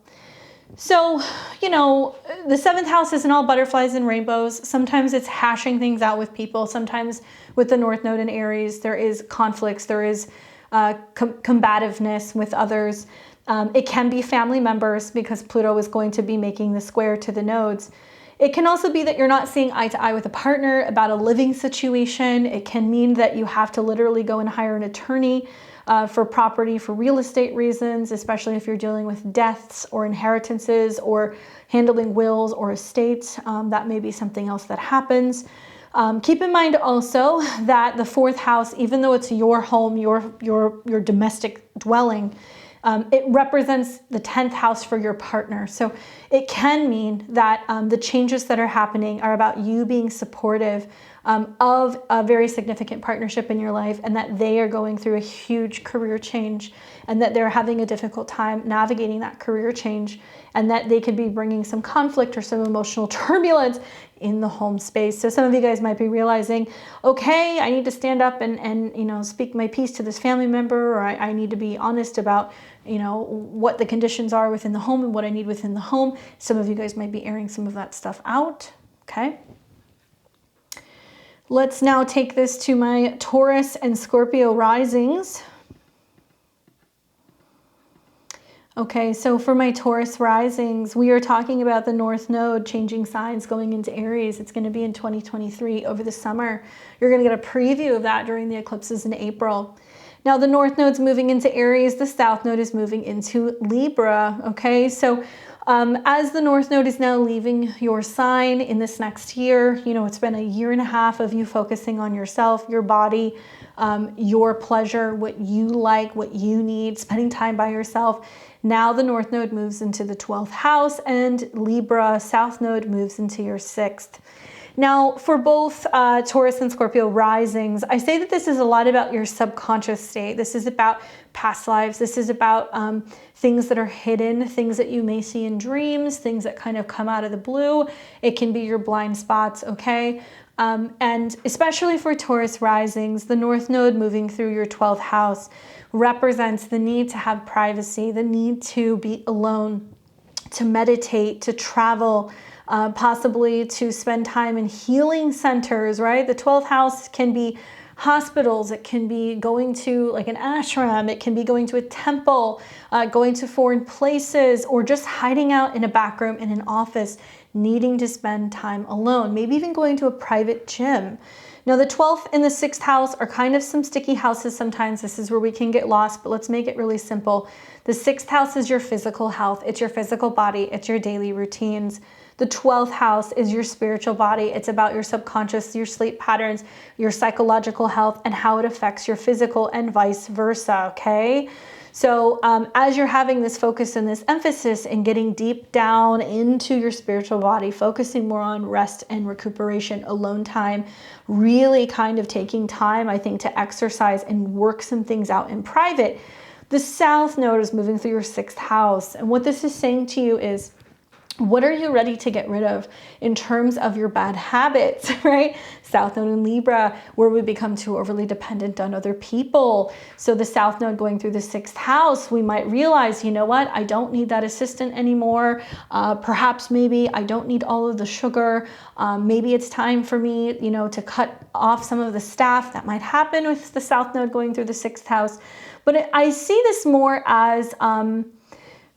So, you know, the 7th house isn't all butterflies and rainbows. Sometimes it's hashing things out with people. Sometimes with the North Node in Aries, there is conflicts. There is combativeness with others. It can be family members because Pluto is going to be making the square to the nodes. It can also be that you're not seeing eye to eye with a partner about a living situation. It can mean that you have to literally go and hire an attorney for property, for real estate reasons, especially if you're dealing with deaths or inheritances or handling wills or estates. That may be something else that happens. Keep in mind also that the 4th house, even though it's your home, your domestic dwelling, it represents the 10th house for your partner. So it can mean that the changes that are happening are about you being supportive of a very significant partnership in your life, and that they are going through a huge career change, and that they're having a difficult time navigating that career change, and that they could be bringing some conflict or some emotional turbulence in the home space. So some of you guys might be realizing, okay, I need to stand up and you know, speak my piece to this family member, or I need to be honest about, you know, what the conditions are within the home and what I need within the home. Some of you guys might be airing some of that stuff out. Okay. Let's now take this to my Taurus and Scorpio risings. Okay, so for my Taurus risings, we are talking about the North Node changing signs going into Aries. It's going to be in 2023 over the summer. You're going to get a preview of that during the eclipses in April. Now the North Node's moving into Aries, the South Node is moving into Libra. Okay, so as the North Node is now leaving your sign in this next year, you know, it's been a year and a half of you focusing on yourself, your body, your pleasure, what you like, what you need, spending time by yourself. Now the North Node moves into the 12th house, and Libra, South Node, moves into your 6th. Now, for both Taurus and Scorpio risings, I say that this is a lot about your subconscious state. This is about past lives. This is about things that are hidden, things that you may see in dreams, things that kind of come out of the blue. It can be your blind spots, okay? And especially for Taurus risings, the North Node moving through your 12th house represents the need to have privacy, the need to be alone, to meditate, to travel, possibly to spend time in healing centers, right? The 12th house can be hospitals, it can be going to like an ashram, it can be going to a temple, going to foreign places, or just hiding out in a back room in an office, needing to spend time alone, maybe even going to a private gym. Now the 12th and the 6th house are kind of some sticky houses sometimes. This is where we can get lost, but let's make it really simple. The 6th house is your physical health. It's your physical body. It's your daily routines. The 12th house is your spiritual body. It's about your subconscious, your sleep patterns, your psychological health, and how it affects your physical, and vice versa, okay? So as you're having this focus and this emphasis in getting deep down into your spiritual body, focusing more on rest and recuperation, alone time, really kind of taking time, I think, to exercise and work some things out in private, the South Node is moving through your 6th house. And what this is saying to you is, what are you ready to get rid of in terms of your bad habits, right? South Node in Libra, where we become too overly dependent on other people. So the South Node going through the 6th house, we might realize, you know what? I don't need that assistant anymore. Perhaps maybe I don't need all of the sugar. Maybe it's time for me, you know, to cut off some of the staff. That might happen with the South Node going through the 6th house. But I see this more as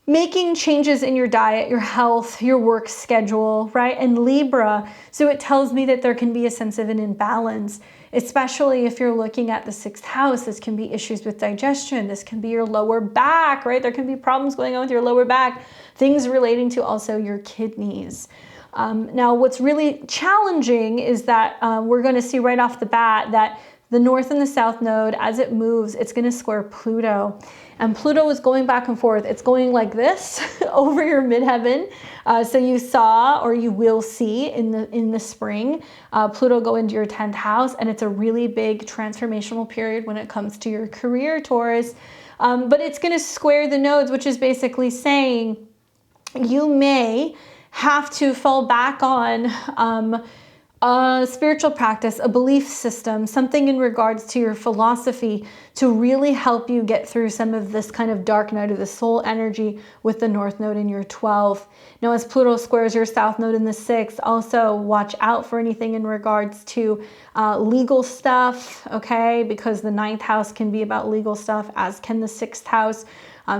making changes in your diet, your health, your work schedule, right? And Libra, so it tells me that there can be a sense of an imbalance, especially if you're looking at the 6th house. This can be issues with digestion. This can be your lower back, right? There can be problems going on with your lower back, things relating to also your kidneys. Now, what's really challenging is that we're going to see right off the bat that the North and the South Node, as it moves, it's going to square Pluto. And Pluto is going back and forth. It's going like this over your midheaven. So you saw, or you will see in the spring, Pluto go into your 10th house. And it's a really big transformational period when it comes to your career, Taurus. But it's going to square the nodes, which is basically saying you may have to fall back on a spiritual practice, a belief system, something in regards to your philosophy to really help you get through some of this kind of dark night of the soul energy with the North Node in your 12th. Now, as Pluto squares your South Node in the 6th, also watch out for anything in regards to legal stuff, okay? Because the 9th house can be about legal stuff, as can the 6th house.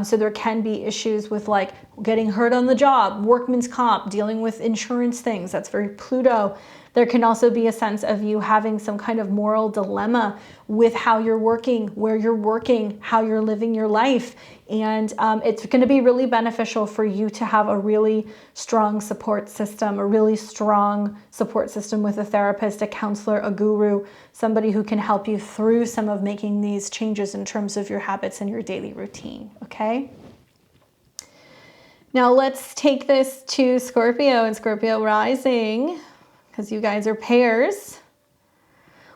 So there can be issues with like getting hurt on the job, workman's comp, dealing with insurance things. That's very Pluto. There can also be a sense of you having some kind of moral dilemma with how you're working, where you're working, how you're living your life. And it's going to be really beneficial for you to have a really strong support system, a really strong support system with a therapist, a counselor, a guru, somebody who can help you through some of making these changes in terms of your habits and your daily routine, okay? Now let's take this to Scorpio and Scorpio rising, because you guys are pairs.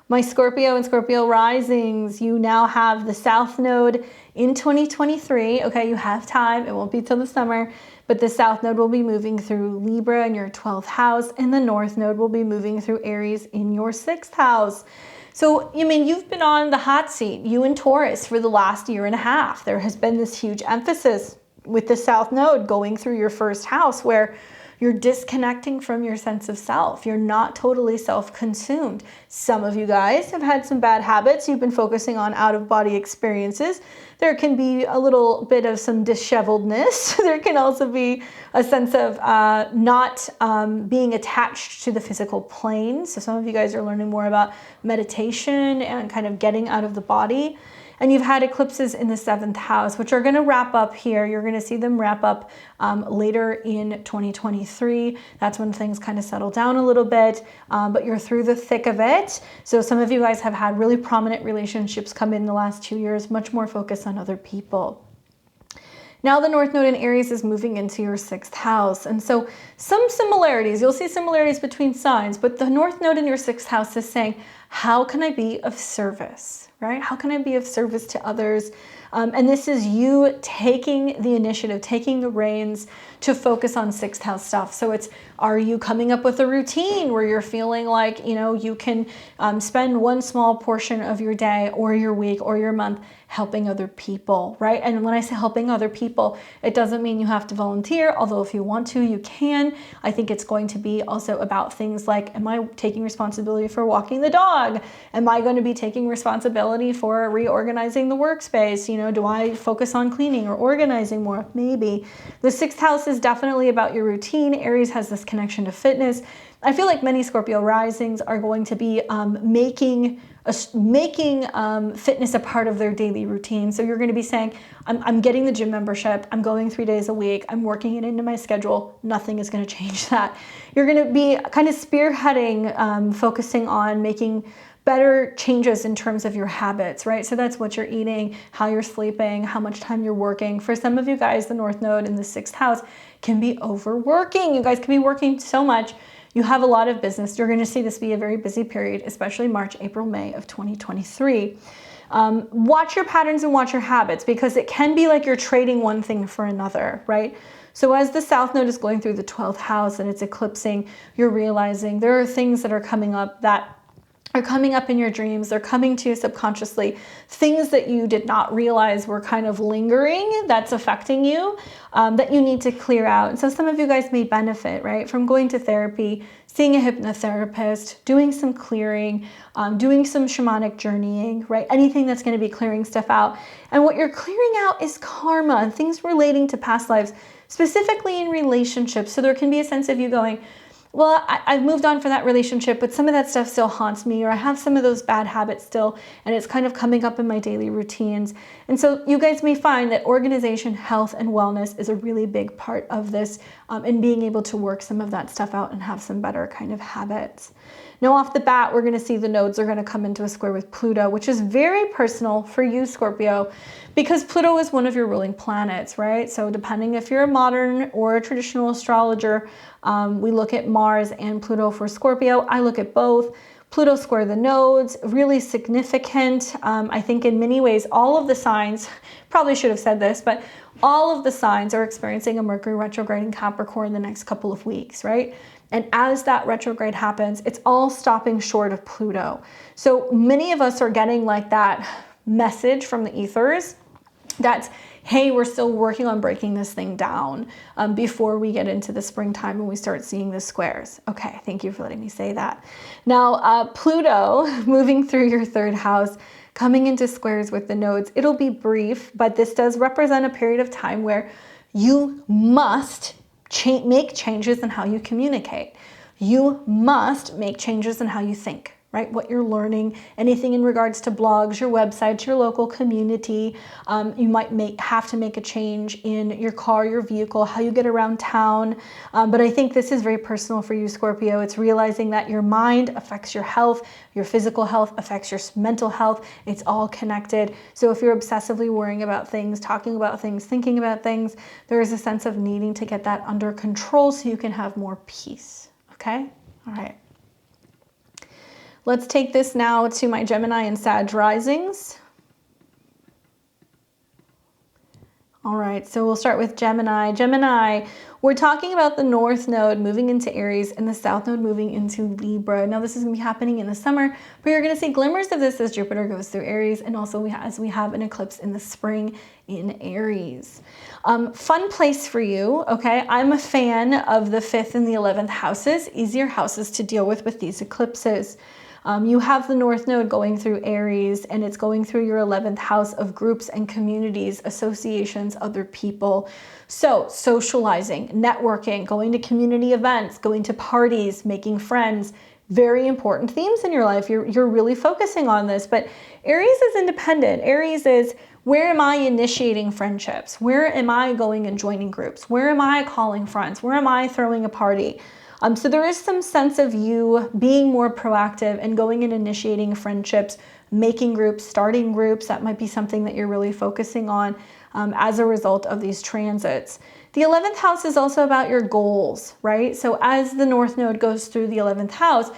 My Scorpio and Scorpio risings, you now have the South Node in 2023. Okay, you have time. It won't be till the summer, but the South Node will be moving through Libra in your 12th house, and the North Node will be moving through Aries in your 6th house. So, I mean, you've been on the hot seat, you and Taurus, for the last year and a half. There has been this huge emphasis with the South Node going through your first house where you're disconnecting from your sense of self. You're not totally self-consumed. Some of you guys have had some bad habits. You've been focusing on out-of-body experiences. There can be a little bit of some disheveledness. There can also be a sense of not being attached to the physical plane. So some of you guys are learning more about meditation and kind of getting out of the body. And you've had eclipses in the 7th house, which are going to wrap up here. You're going to see them wrap up later in 2023. That's when things kind of settle down a little bit, but you're through the thick of it. So some of you guys have had really prominent relationships come in the last 2 years, much more focus on other people. Now the North Node in Aries is moving into your 6th house. And so some similarities, you'll see similarities between signs, but the North Node in your 6th house is saying, how can I be of service, right? How can I be of service to others? And this is you taking the initiative, taking the reins to focus on 6th house stuff. So it's, are you coming up with a routine where you're feeling like, you know, you can spend one small portion of your day or your week or your month helping other people, right? And when I say helping other people, it doesn't mean you have to volunteer, although if you want to, you can. I think it's going to be also about things like, am I taking responsibility for walking the dog? Am I going to be taking responsibility for reorganizing the workspace? You know, do I focus on cleaning or organizing more? Maybe. The 6th house is definitely about your routine. Aries has this connection to fitness. I feel like many Scorpio risings are going to be making fitness a part of their daily routine. So you're going to be saying, I'm getting the gym membership. I'm going 3 days a week. I'm working it into my schedule. Nothing is going to change that. You're going to be kind of spearheading, focusing on making better changes in terms of your habits, right? So that's what you're eating, how you're sleeping, how much time you're working. For some of you guys, the North Node in the 6th house can be overworking. You guys can be working so much. You have a lot of business. You're going to see this be a very busy period, especially March, April, May of 2023. Watch your patterns and watch your habits, because it can be like you're trading one thing for another, right? So as the South Node is going through the 12th house and it's eclipsing, you're realizing there are things that are coming up that are coming up in your dreams. They're coming to you subconsciously. Things that you did not realize were kind of lingering, that's affecting you, that you need to clear out. And so some of you guys may benefit, right, from going to therapy, seeing a hypnotherapist, doing some clearing, doing some shamanic journeying, right? Anything that's going to be clearing stuff out. And what you're clearing out is karma and things relating to past lives, specifically in relationships. So there can be a sense of you going, well, I've moved on from that relationship, but some of that stuff still haunts me, or I have some of those bad habits still, and it's kind of coming up in my daily routines. And so you guys may find that organization, health, and wellness is a really big part of this, and being able to work some of that stuff out and have some better kind of habits. Now, off the bat, we're going to see the nodes are going to come into a square with Pluto, which is very personal for you, Scorpio, because Pluto is one of your ruling planets, right? So depending if you're a modern or a traditional astrologer, we look at Mars and Pluto for Scorpio. I look at both. Pluto square the nodes, really significant. I think in many ways, all of the signs, probably should have said this, but all of the signs are experiencing a Mercury retrograde in Capricorn the next couple of weeks, right? And as that retrograde happens, it's all stopping short of Pluto. So many of us are getting like that message from the ethers that's, hey, we're still working on breaking this thing down before we get into the springtime and we start seeing the squares. Okay, thank you for letting me say that. Now, Pluto moving through your third house, coming into squares with the nodes, it'll be brief, but this does represent a period of time where you must make changes in how you communicate. You must make changes in how you think, right? What you're learning, anything in regards to blogs, your websites, your local community. You might have to make a change in your car, your vehicle, how you get around town. But I think this is very personal for you, Scorpio. It's realizing that your mind affects your health, your physical health affects your mental health. It's all connected. So if you're obsessively worrying about things, talking about things, thinking about things, there is a sense of needing to get that under control so you can have more peace. Okay? All right. Let's take this now to my Gemini and Sag risings. All right, so we'll start with Gemini. Gemini, we're talking about the North Node moving into Aries and the South Node moving into Libra. Now this is gonna be happening in the summer, but you're gonna see glimmers of this as Jupiter goes through Aries, and also as we have an eclipse in the spring in Aries. Fun place for you, okay? I'm a fan of the 5th and the 11th houses, easier houses to deal with these eclipses. You have the North Node going through Aries, and it's going through your 11th house of groups and communities, associations, other people. So socializing, networking, going to community events, going to parties, making friends, very important themes in your life. You're really focusing on this, but Aries is independent. Aries is, where am I initiating friendships? Where am I going and joining groups? Where am I calling friends? Where am I throwing a party? So there is some sense of you being more proactive and going and initiating friendships, making groups, starting groups. That might be something that you're really focusing on as a result of these transits. The 11th house is also about your goals, right? So as the North Node goes through the 11th house,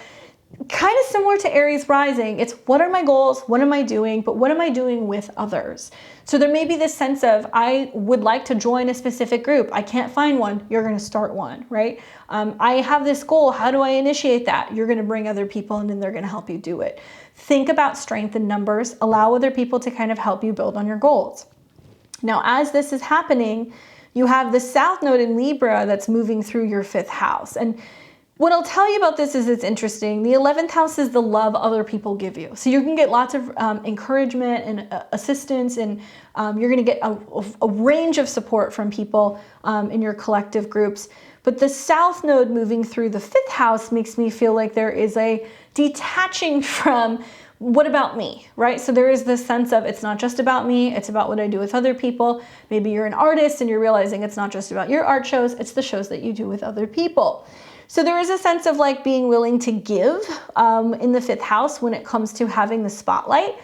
kind of similar to Aries rising, it's what are my goals, what am I doing, but what am I doing with others? So there may be this sense of, I would like to join a specific group. I can't find one, you're gonna start one, right? I have this goal, how do I initiate that? You're gonna bring other people in and they're gonna help you do it. Think about strength in numbers, allow other people to kind of help you build on your goals. Now, as this is happening, you have the South Node in Libra that's moving through your 5th house. And what I'll tell you about this is it's interesting. The 11th house is the love other people give you. So you can get lots of encouragement and assistance, and you're gonna get a range of support from people in your collective groups. But the South Node moving through the 5th house makes me feel like there is a detaching from what about me, right? So there is this sense of, it's not just about me, it's about what I do with other people. Maybe you're an artist and you're realizing it's not just about your art shows, it's the shows that you do with other people. So there is a sense of like being willing to give in the 5th house when it comes to having the spotlight.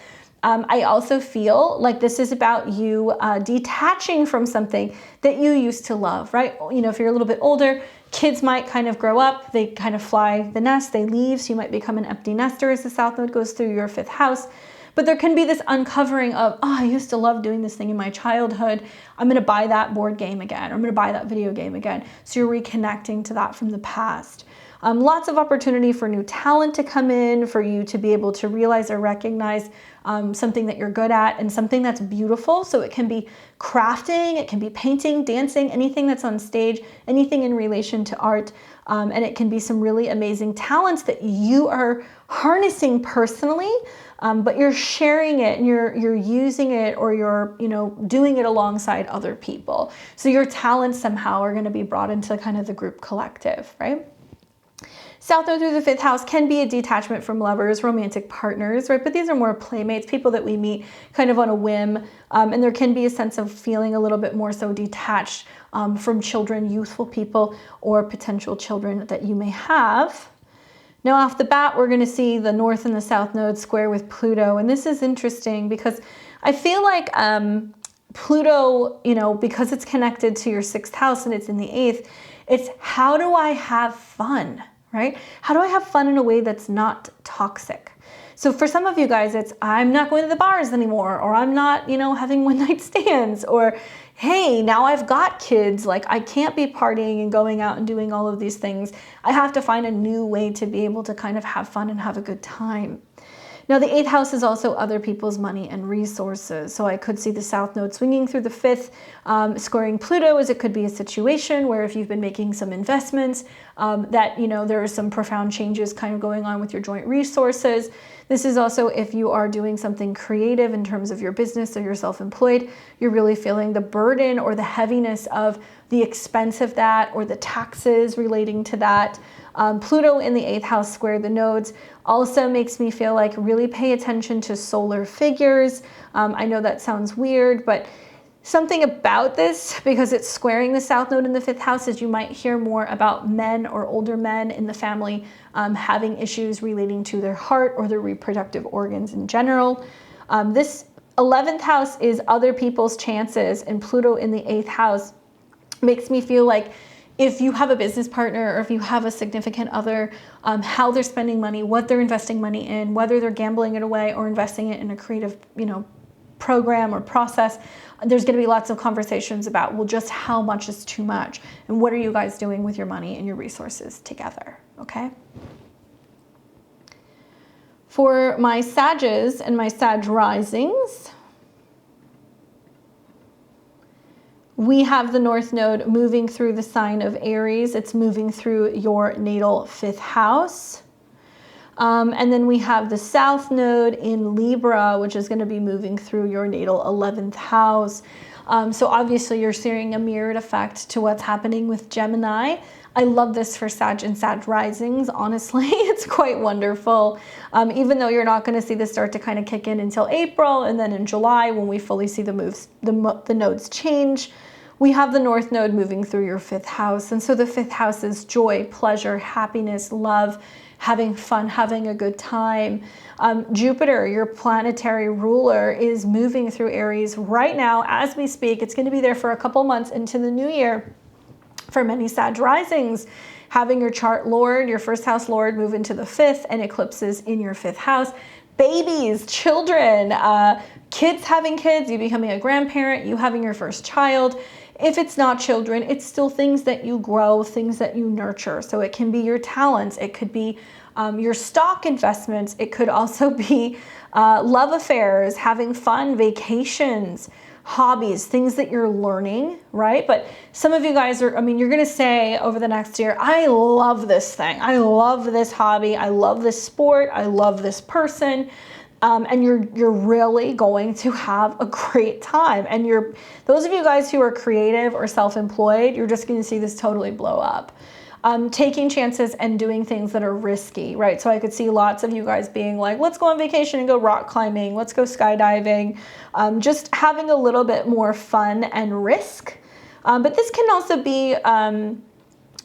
I also feel like this is about you detaching from something that you used to love, right? You know, if you're a little bit older, kids might kind of grow up, they kind of fly the nest, they leave, so you might become an empty nester as the South Node goes through your 5th house. But there can be this uncovering of, oh, I used to love doing this thing in my childhood. I'm gonna buy that board game again, or I'm gonna buy that video game again. So you're reconnecting to that from the past. Lots of opportunity for new talent to come in, for you to be able to realize or recognize something that you're good at and something that's beautiful. So it can be crafting, it can be painting, dancing, anything that's on stage, anything in relation to art. And it can be some really amazing talents that you are harnessing personally, but you're sharing it and you're using it, or you're, you know, doing it alongside other people. So your talents somehow are going to be brought into kind of the group collective, right? South Node through the 5th house can be a detachment from lovers, romantic partners, right? But these are more playmates, people that we meet kind of on a whim. And there can be a sense of feeling a little bit more so detached from children, youthful people, or potential children that you may have. Now off the bat, we're gonna see the North and the South Node square with Pluto. And this is interesting because I feel like Pluto, you know, because it's connected to your 6th house and it's in the 8th, it's how do I have fun? Right? How do I have fun in a way that's not toxic? So for some of you guys, it's I'm not going to the bars anymore, or I'm not, you know, having one night stands, or, hey, now I've got kids, like I can't be partying and going out and doing all of these things. I have to find a new way to be able to kind of have fun and have a good time. Now, the 8th house is also other people's money and resources. So I could see the South Node swinging through the 5th, squaring Pluto, as it could be a situation where if you've been making some investments, that, you know, there are some profound changes kind of going on with your joint resources. This is also if you are doing something creative in terms of your business or you're self-employed, you're really feeling the burden or the heaviness of the expense of that or the taxes relating to that. Pluto in the 8th house square the nodes also makes me feel like really pay attention to solar figures. I know that sounds weird, but something about this, because it's squaring the South Node in the 5th house, is you might hear more about men or older men in the family having issues relating to their heart or their reproductive organs in general. This 11th house is other people's chances, and Pluto in the 8th house makes me feel like if you have a business partner or if you have a significant other, how they're spending money, what they're investing money in, whether they're gambling it away or investing it in a creative, you know, program or process, there's going to be lots of conversations about, well, just how much is too much and what are you guys doing with your money and your resources together, okay? For my Sages and my Sag risings, we have the North Node moving through the sign of Aries. It's moving through your natal 5th house. And then we have the South Node in Libra, which is going to be moving through your natal 11th house. So obviously you're seeing a mirrored effect to what's happening with Gemini. I love this for Sag and Sag risings. Honestly, it's quite wonderful. Even though you're not going to see this start to kind of kick in until April, and then in July when we fully see the moves, the nodes change, we have the North Node moving through your 5th house. And so the 5th house is joy, pleasure, happiness, love, having fun, having a good time. Jupiter, your planetary ruler, is moving through Aries right now as we speak. It's going to be there for a couple months into the new year. For many Sag risings, having your chart lord, your 1st house lord, move into the 5th, and eclipses in your 5th house. Babies, children, kids having kids, you becoming a grandparent, you having your first child. If it's not children, it's still things that you grow, things that you nurture. So it can be your talents, it could be your stock investments, it could also be love affairs, having fun, vacations, hobbies, things that you're learning, right? But some of you guys are, I mean, you're going to say over the next year, I love this thing. I love this hobby. I love this sport. I love this person. And you're really going to have a great time. And those of you guys who are creative or self-employed, you're just going to see this totally blow up. Taking chances and doing things that are risky, right? So I could see lots of you guys being like, let's go on vacation and go rock climbing. Let's go skydiving. Just having a little bit more fun and risk. But this can also be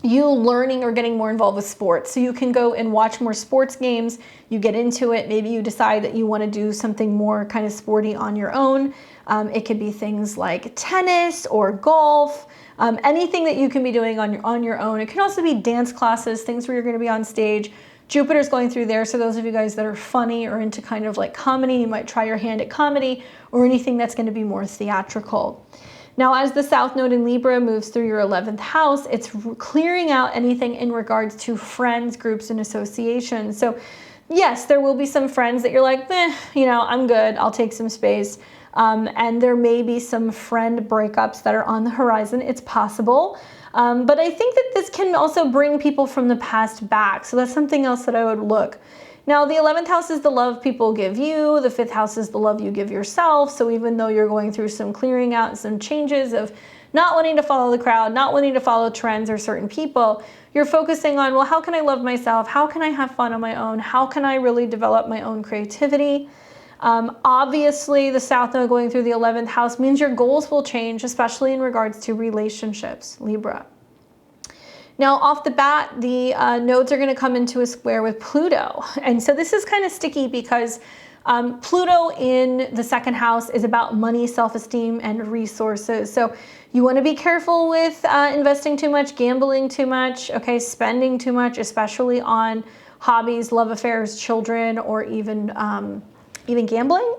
you learning or getting more involved with sports. So you can go and watch more sports games. You get into it. Maybe you decide that you want to do something more kind of sporty on your own. It could be things like tennis or golf. Anything that you can be doing on your own. It can also be dance classes, things where you're going to be on stage. Jupiter's going through there, so those of you guys that are funny or into kind of like comedy, you might try your hand at comedy or anything that's going to be more theatrical. Now, as the South Node in Libra moves through your 11th house, it's clearing out anything in regards to friends, groups, and associations. So yes, there will be some friends that you're like, you know, I'm good, I'll take some space. And there may be some friend breakups that are on the horizon. It's possible. But I think that this can also bring people from the past back. So that's something else that I would look. Now, the 11th house is the love people give you. The 5th house is the love you give yourself. So even though you're going through some clearing out, some changes of not wanting to follow the crowd, not wanting to follow trends or certain people, you're focusing on, well, how can I love myself? How can I have fun on my own? How can I really develop my own creativity? Obviously, the South Node going through the 11th house means your goals will change, especially in regards to relationships, Libra. Now, off the bat, the nodes are going to come into a square with Pluto. And so this is kind of sticky because Pluto in the 2nd house is about money, self-esteem, and resources. So you want to be careful with investing too much, gambling too much, okay, spending too much, especially on hobbies, love affairs, children, or even gambling.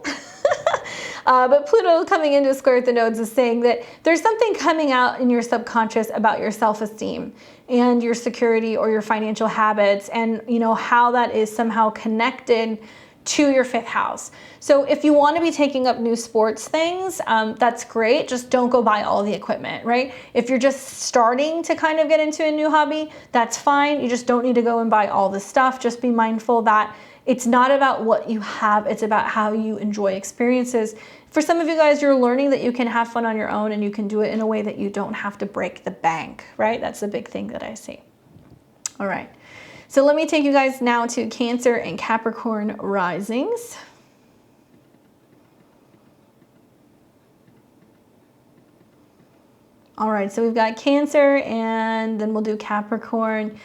But Pluto coming into a square with the nodes is saying that there's something coming out in your subconscious about your self-esteem and your security or your financial habits, and you know how that is somehow connected to your 5th house. So if you want to be taking up new sports things, that's great. Just don't go buy all the equipment, right? If you're just starting to kind of get into a new hobby, that's fine. You just don't need to go and buy all the stuff. Just be mindful that it's not about what you have, it's about how you enjoy experiences. For some of you guys, you're learning that you can have fun on your own and you can do it in a way that you don't have to break the bank, right? That's the big thing that I see. All right. So let me take you guys now to Cancer and Capricorn risings. All right, so we've got Cancer and then we'll do Capricorn.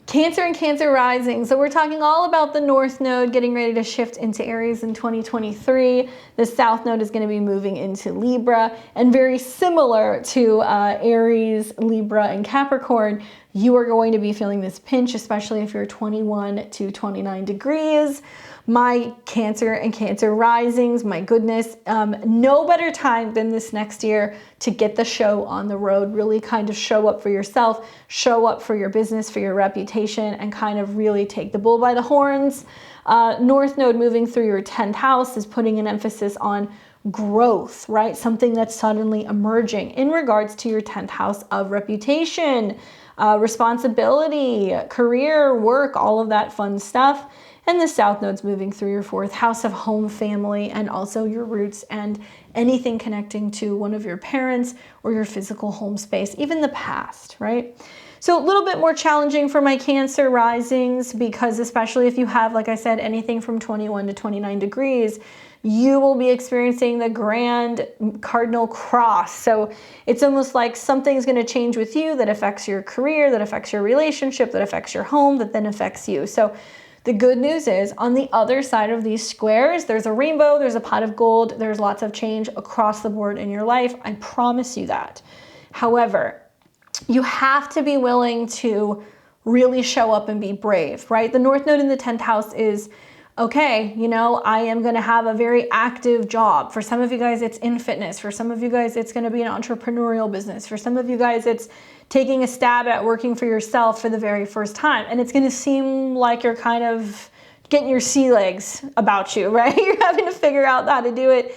Cancer and Cancer rising. So we're talking all about the North Node getting ready to shift into Aries in 2023. The South Node is going to be moving into Libra. And very similar to Aries, Libra, and Capricorn, you are going to be feeling this pinch, especially if you're 21 to 29 degrees. My Cancer and Cancer risings, my goodness, no better time than this next year to get the show on the road, really kind of show up for yourself, show up for your business, for your reputation, and kind of really take the bull by the horns. North Node moving through your 10th house is putting an emphasis on growth, right? Something that's suddenly emerging in regards to your 10th house of reputation, responsibility, career, work, all of that fun stuff. And the South Node's moving through your 4th house of home, family, and also your roots and anything connecting to one of your parents or your physical home space, even the past, right? So a little bit more challenging for my Cancer risings because especially if you have, like I said, anything from 21 to 29 degrees, you will be experiencing the grand cardinal cross. So it's almost like something's going to change with you that affects your career, that affects your relationship, that affects your home, that then affects you. So the good news is on the other side of these squares, there's a rainbow, there's a pot of gold, there's lots of change across the board in your life. I promise you that. However, you have to be willing to really show up and be brave, right? The North Node in the 10th house is, okay, you know, I am going to have a very active job. For some of you guys, it's in fitness. For some of you guys, it's going to be an entrepreneurial business. For some of you guys, it's taking a stab at working for yourself for the very first time. And it's going to seem like you're kind of getting your sea legs about you, right? You're having to figure out how to do it.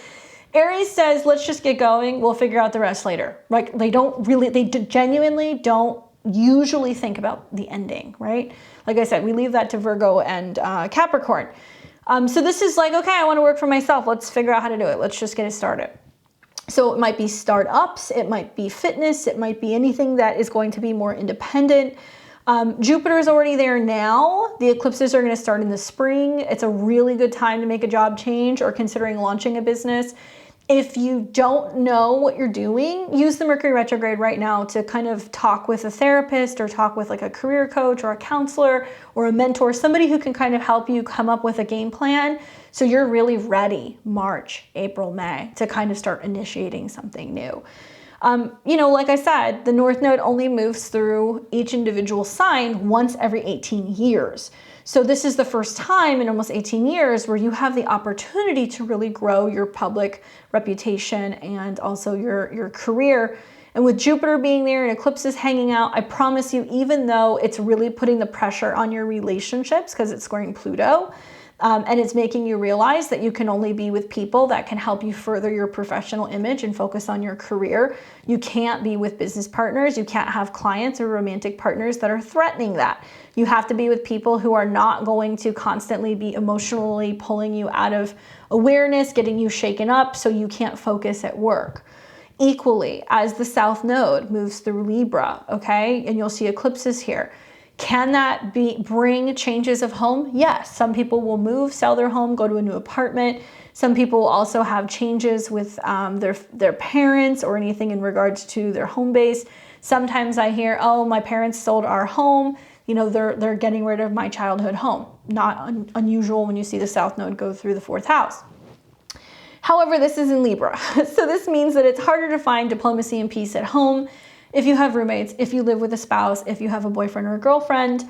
Aries says, let's just get going. We'll figure out the rest later. Like they genuinely don't usually think about the ending, right? Like I said, we leave that to Virgo and Capricorn. So this is like, okay, I want to work for myself. Let's figure out how to do it. Let's just get it started. So it might be startups, it might be fitness, it might be anything that is going to be more independent. Jupiter is already there now. The eclipses are going to start in the spring. It's a really good time to make a job change or considering launching a business. If you don't know what you're doing, use the Mercury retrograde right now to kind of talk with a therapist or talk with like a career coach or a counselor or a mentor, somebody who can kind of help you come up with a game plan so you're really ready March, April, May to kind of start initiating something new. You know, like I said, the North Node only moves through each individual sign once every 18 years. So this is the first time in almost 18 years where you have the opportunity to really grow your public reputation and also your career. And with Jupiter being there and eclipses hanging out, I promise you, even though it's really putting the pressure on your relationships because it's squaring Pluto, and it's making you realize that you can only be with people that can help you further your professional image and focus on your career. You can't be with business partners. You can't have clients or romantic partners that are threatening that. You have to be with people who are not going to constantly be emotionally pulling you out of awareness, getting you shaken up so you can't focus at work. Equally, as the South Node moves through Libra, okay, and you'll see eclipses here. Can that bring changes of home? Yes. Some people will move, sell their home, go to a new apartment. Some people will also have changes with their parents or anything in regards to their home base. Sometimes I hear, oh, my parents sold our home. You know, they're getting rid of my childhood home. Not unusual when you see the South Node go through the 4th house. However, this is in Libra. So this means that it's harder to find diplomacy and peace at home. if you have roommates, if you live with a spouse, if you have a boyfriend or a girlfriend,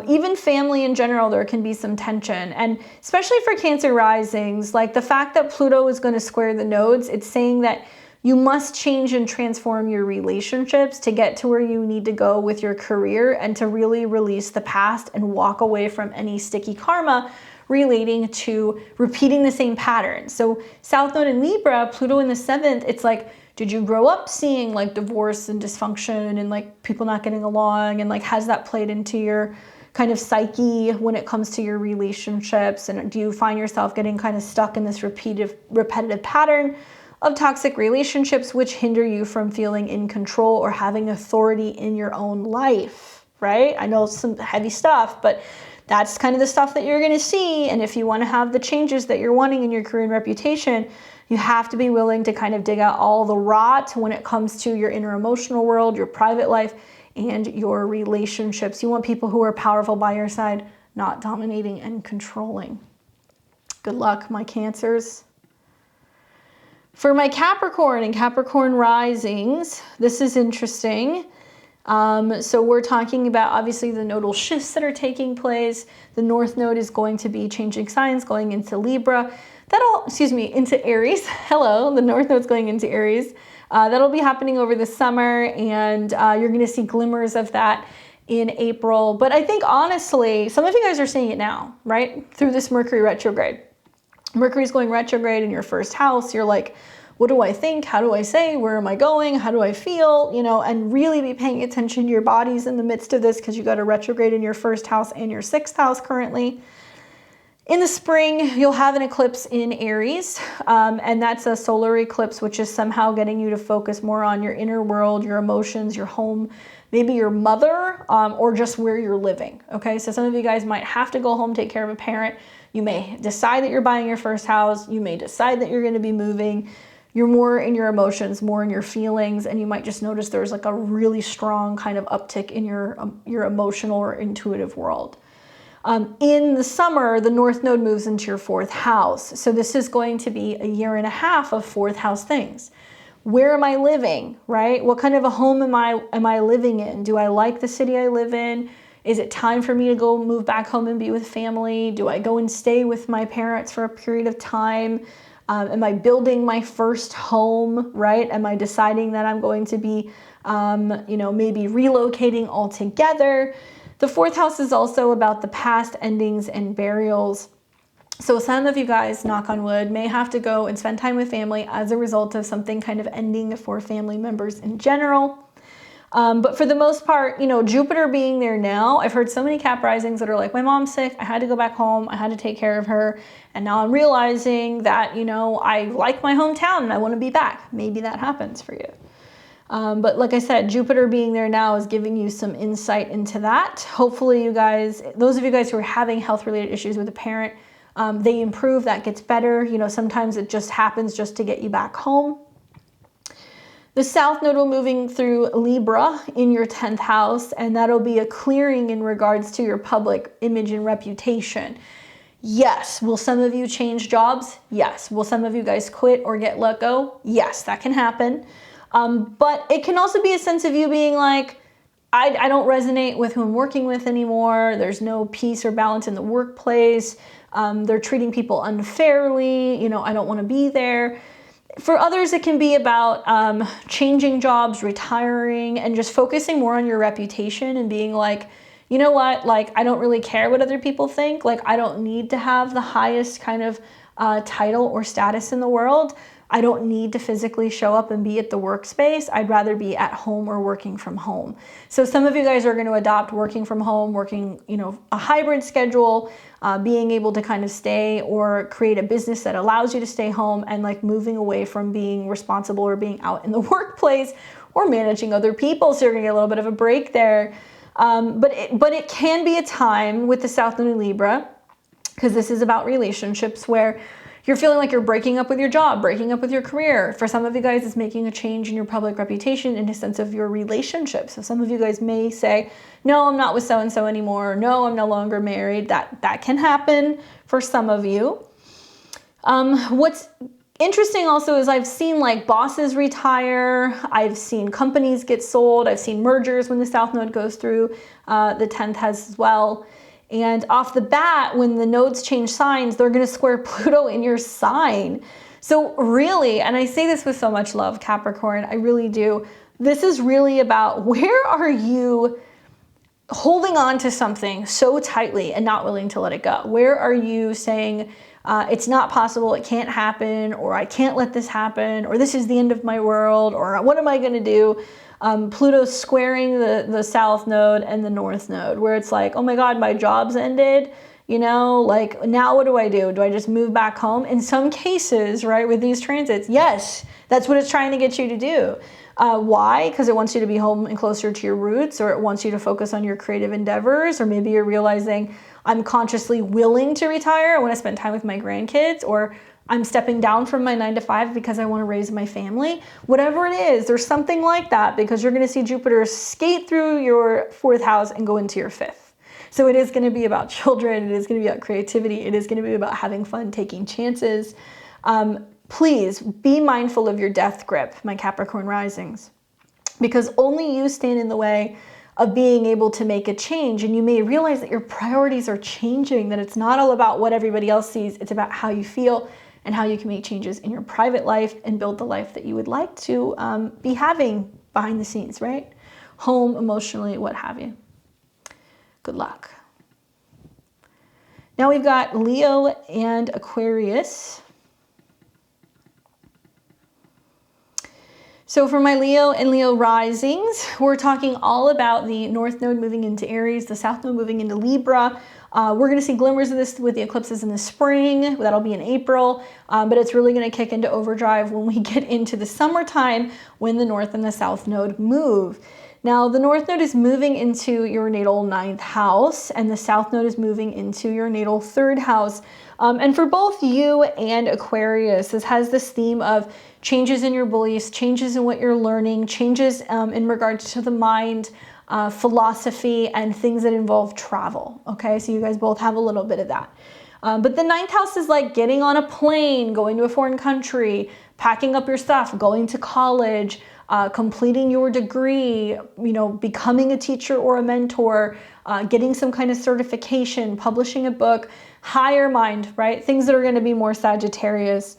even family in general, there can be some tension. And especially for Cancer risings, like the fact that Pluto is going to square the nodes, it's saying that you must change and transform your relationships to get to where you need to go with your career and to really release the past and walk away from any sticky karma relating to repeating the same pattern. So South Node in Libra, Pluto in the 7th, it's like, did you grow up seeing like divorce and dysfunction and like people not getting along, and like has that played into your kind of psyche when it comes to your relationships? And do you find yourself getting kind of stuck in this repetitive pattern of toxic relationships which hinder you from feeling in control or having authority in your own life, right? I know some heavy stuff, but that's kind of the stuff that you're going to see. And if you want to have the changes that you're wanting in your career and reputation, you have to be willing to kind of dig out all the rot when it comes to your inner emotional world, your private life, and your relationships. You want people who are powerful by your side, not dominating and controlling. Good luck, my Cancers. For my Capricorn and Capricorn risings, this is interesting. So we're talking about obviously the nodal shifts that are taking place. The North Node is going to be changing signs, going into Libra. Into Aries. Hello, the North Node's going into Aries. That'll be happening over the summer, and you're going to see glimmers of that in April. But I think honestly, some of you guys are seeing it now, right? Through this Mercury retrograde. Mercury's going retrograde in your first house. You're like, what do I think? How do I say? Where am I going? How do I feel? You know, and really be paying attention to your bodies in the midst of this, because you got a retrograde in your first house and your 6th house currently. In the spring, you'll have an eclipse in Aries, and that's a solar eclipse, which is somehow getting you to focus more on your inner world, your emotions, your home, maybe your mother, or just where you're living, okay? So some of you guys might have to go home, take care of a parent. You may decide that you're buying your first house. You may decide that you're going to be moving. You're more in your emotions, more in your feelings, and you might just notice there's like a really strong kind of uptick in your emotional or intuitive world. In the summer, the North Node moves into your 4th house. So this is going to be a year and a half of 4th house things. Where am I living, right? What kind of a home am I living in? Do I like the city I live in? Is it time for me to go move back home and be with family? Do I go and stay with my parents for a period of time? Am I building my first home, right? Am I deciding that I'm going to be, maybe relocating altogether? The 4th house is also about the past, endings, and burials. So some of you guys, knock on wood, may have to go and spend time with family as a result of something kind of ending for family members in general. But for the most part, Jupiter being there now, I've heard so many Cap risings that are like, my mom's sick, I had to go back home, I had to take care of her, and now I'm realizing that, I like my hometown and I want to be back. Maybe that happens for you. But like I said, Jupiter being there now is giving you some insight into that. Hopefully you guys, those of you guys who are having health-related issues with a parent, they improve, that gets better. Sometimes it just happens just to get you back home. The South Node will moving through Libra in your 10th house, and that'll be a clearing in regards to your public image and reputation. Yes. Will some of you change jobs? Yes. Will some of you guys quit or get let go? Yes, that can happen. But it can also be a sense of you being like, I don't resonate with who I'm working with anymore. There's no peace or balance in the workplace. They're treating people unfairly. I don't want to be there. For others, it can be about changing jobs, retiring, and just focusing more on your reputation and being like, you know what, like, I don't really care what other people think. Like, I don't need to have the highest kind of title or status in the world. I don't need to physically show up and be at the workspace. I'd rather be at home or working from home. So some of you guys are going to adopt working from home, working, a hybrid schedule, being able to kind of stay or create a business that allows you to stay home, and like moving away from being responsible or being out in the workplace or managing other people. So you're going to get a little bit of a break there. But it can be a time with the South Node in Libra, because this is about relationships, where you're feeling like you're breaking up with your job, breaking up with your career. For some of you guys, it's making a change in your public reputation in a sense of your relationship. So some of you guys may say, no, I'm not with so-and-so anymore. No, I'm no longer married. That can happen for some of you. What's Interesting also is I've seen like bosses retire, I've seen companies get sold, I've seen mergers when the South Node goes through, the 10th has as well. And off the bat, when the nodes change signs, they're going to square Pluto in your sign. So really, and I say this with so much love, Capricorn, I really do, this is really about where are you holding on to something so tightly and not willing to let it go? Where are you saying, it's not possible, it can't happen, or I can't let this happen, or this is the end of my world, or what am I going to do? Pluto's squaring the South Node and the North Node, where it's like, oh my God, my job's ended. You know, like now what do I do? Do I just move back home? In some cases, right, with these transits, yes, that's what it's trying to get you to do. Why? Because it wants you to be home and closer to your roots, or it wants you to focus on your creative endeavors, or maybe you're realizing I'm consciously willing to retire. I want to spend time with my grandkids, or I'm stepping down from my 9-to-5 because I want to raise my family. Whatever it is, there's something like that, because you're going to see Jupiter skate through your 4th house and go into your 5th. So it is going to be about children. It is going to be about creativity. It is going to be about having fun, taking chances. Please be mindful of your death grip, my Capricorn risings, because only you stand in the way of being able to make a change. And you may realize that your priorities are changing, that it's not all about what everybody else sees. It's about how you feel and how you can make changes in your private life and build the life that you would like to be having behind the scenes, right? Home, emotionally, what have you. Good luck. Now we've got Leo and Aquarius. So for my Leo and Leo risings, we're talking all about the North Node moving into Aries, the South Node moving into Libra. We're going to see glimmers of this with the eclipses in the spring. That'll be in April, but it's really going to kick into overdrive when we get into the summertime, when the North and the South Node move. Now, the North Node is moving into your natal 9th house, and the South Node is moving into your natal 3rd house. And for both you and Aquarius, this has this theme of changes in your beliefs, changes in what you're learning, changes in regards to the mind, philosophy, and things that involve travel. Okay, so you guys both have a little bit of that. But the 9th house is like getting on a plane, going to a foreign country, packing up your stuff, going to college, completing your degree, you know, becoming a teacher or a mentor, getting some kind of certification, publishing a book, higher mind, right? Things that are going to be more Sagittarius.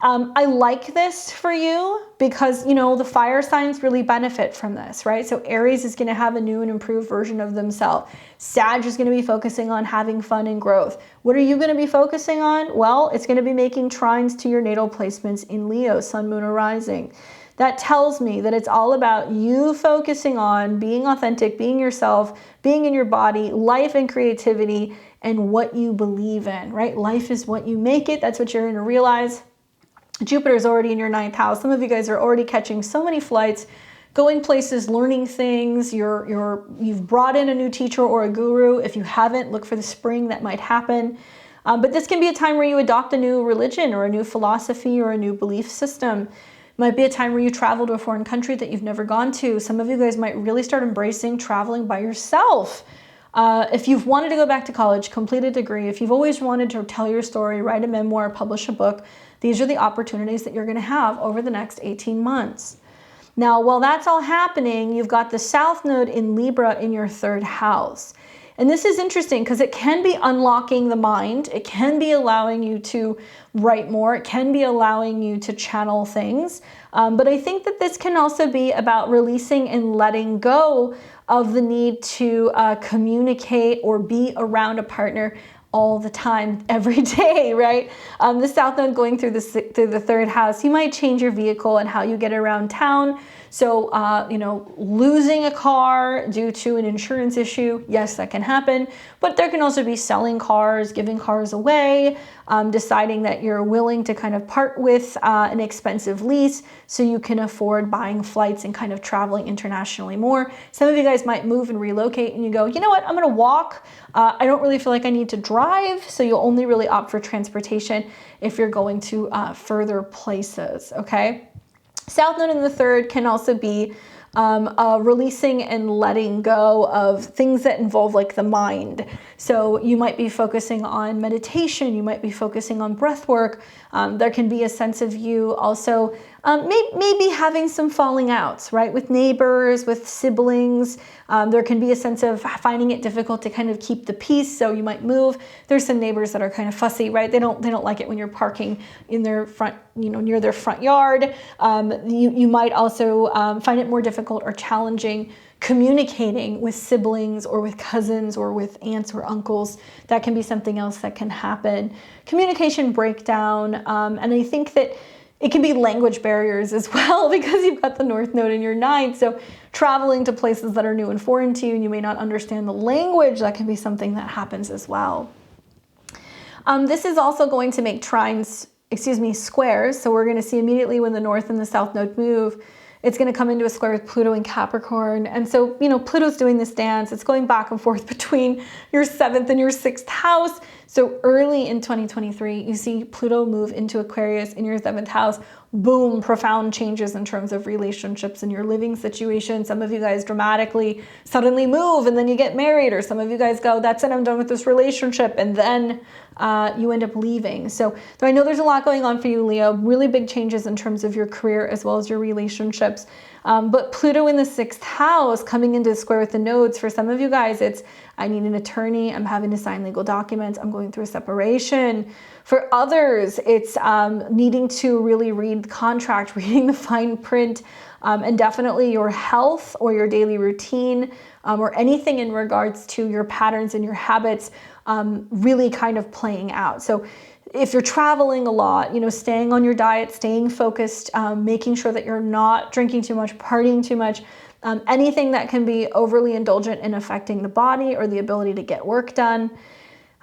I like this for you because, you know, the fire signs really benefit from this, right? So Aries is going to have a new and improved version of themselves. Sag is going to be focusing on having fun and growth. What are you going to be focusing on? Well, it's going to be making trines to your natal placements in Leo, Sun, Moon, or Rising. That tells me that it's all about you focusing on being authentic, being yourself, being in your body, life and creativity, and what you believe in, right? Life is what you make it. That's what you're going to realize. Jupiter is already in your 9th house. Some of you guys are already catching so many flights, going places, learning things. You've brought in a new teacher or a guru. If you haven't, look for the spring, that might happen. But this can be a time where you adopt a new religion or a new philosophy or a new belief system. It might be a time where you travel to a foreign country that you've never gone to. Some of you guys might really start embracing traveling by yourself. If you've wanted to go back to college, complete a degree, if you've always wanted to tell your story, write a memoir, publish a book, these are the opportunities that you're going to have over the next 18 months. Now, while that's all happening, you've got the South Node in Libra in your 3rd house. And this is interesting because it can be unlocking the mind. It can be allowing you to write more. It can be allowing you to channel things. But I think that this can also be about releasing and letting go of the need to communicate or be around a partner all the time, every day, right? The South Node going through the 3rd house, you might change your vehicle and how you get around town. So, you know, losing a car due to an insurance issue, yes, that can happen. But there can also be selling cars, giving cars away, deciding that you're willing to kind of part with an expensive lease so you can afford buying flights and kind of traveling internationally more. Some of you guys might move and relocate and you go, you know what, I'm going to walk. I don't really feel like I need to drive. So you'll only really opt for transportation if you're going to further places, okay? South Node in the 3rd can also be releasing and letting go of things that involve like the mind. So you might be focusing on meditation, you might be focusing on breath work. There can be a sense of you also maybe having some falling outs, right? With neighbors, with siblings. There can be a sense of finding it difficult to kind of keep the peace. So you might move. There's some neighbors that are kind of fussy, right? They don't like it when you're parking in their front, near their front yard. You might also find it more difficult or challenging communicating with siblings or with cousins or with aunts or uncles. That can be something else that can happen. Communication breakdown. And I think that it can be language barriers as well, because you've got the North Node in your ninth. So traveling to places that are new and foreign to you and you may not understand the language, that can be something that happens as well. This is also going to make trines, squares. So we're going to see immediately when the North and the South Node move, it's going to come into a square with Pluto and Capricorn. And so, Pluto's doing this dance. It's going back and forth between your 7th and your 6th house. So early in 2023, you see Pluto move into Aquarius in your 7th house. Boom, profound changes in terms of relationships in your living situation. Some of you guys dramatically suddenly move and then you get married, or some of you guys go, that's it, I'm done with this relationship. And then you end up leaving. So I know there's a lot going on for you, Leo, really big changes in terms of your career as well as your relationships. But Pluto in the 6th house coming into square with the nodes, for some of you guys, it's, I need an attorney, I'm having to sign legal documents, I'm going through a separation. For others, it's needing to really read the contract, reading the fine print, and definitely your health or your daily routine, or anything in regards to your patterns and your habits really kind of playing out. So if you're traveling a lot, staying on your diet, staying focused, making sure that you're not drinking too much, partying too much, anything that can be overly indulgent in affecting the body or the ability to get work done.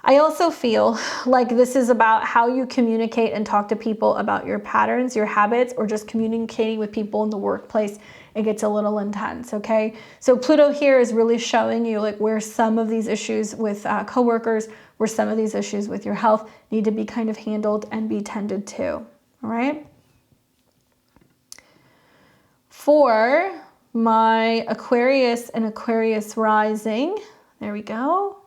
I also feel like this is about how you communicate and talk to people about your patterns, your habits, or just communicating with people in the workplace. It gets a little intense, okay? So Pluto here is really showing you like where some of these issues with coworkers, where some of these issues with your health need to be kind of handled and be tended to, all right? For my Aquarius and Aquarius rising, there we go.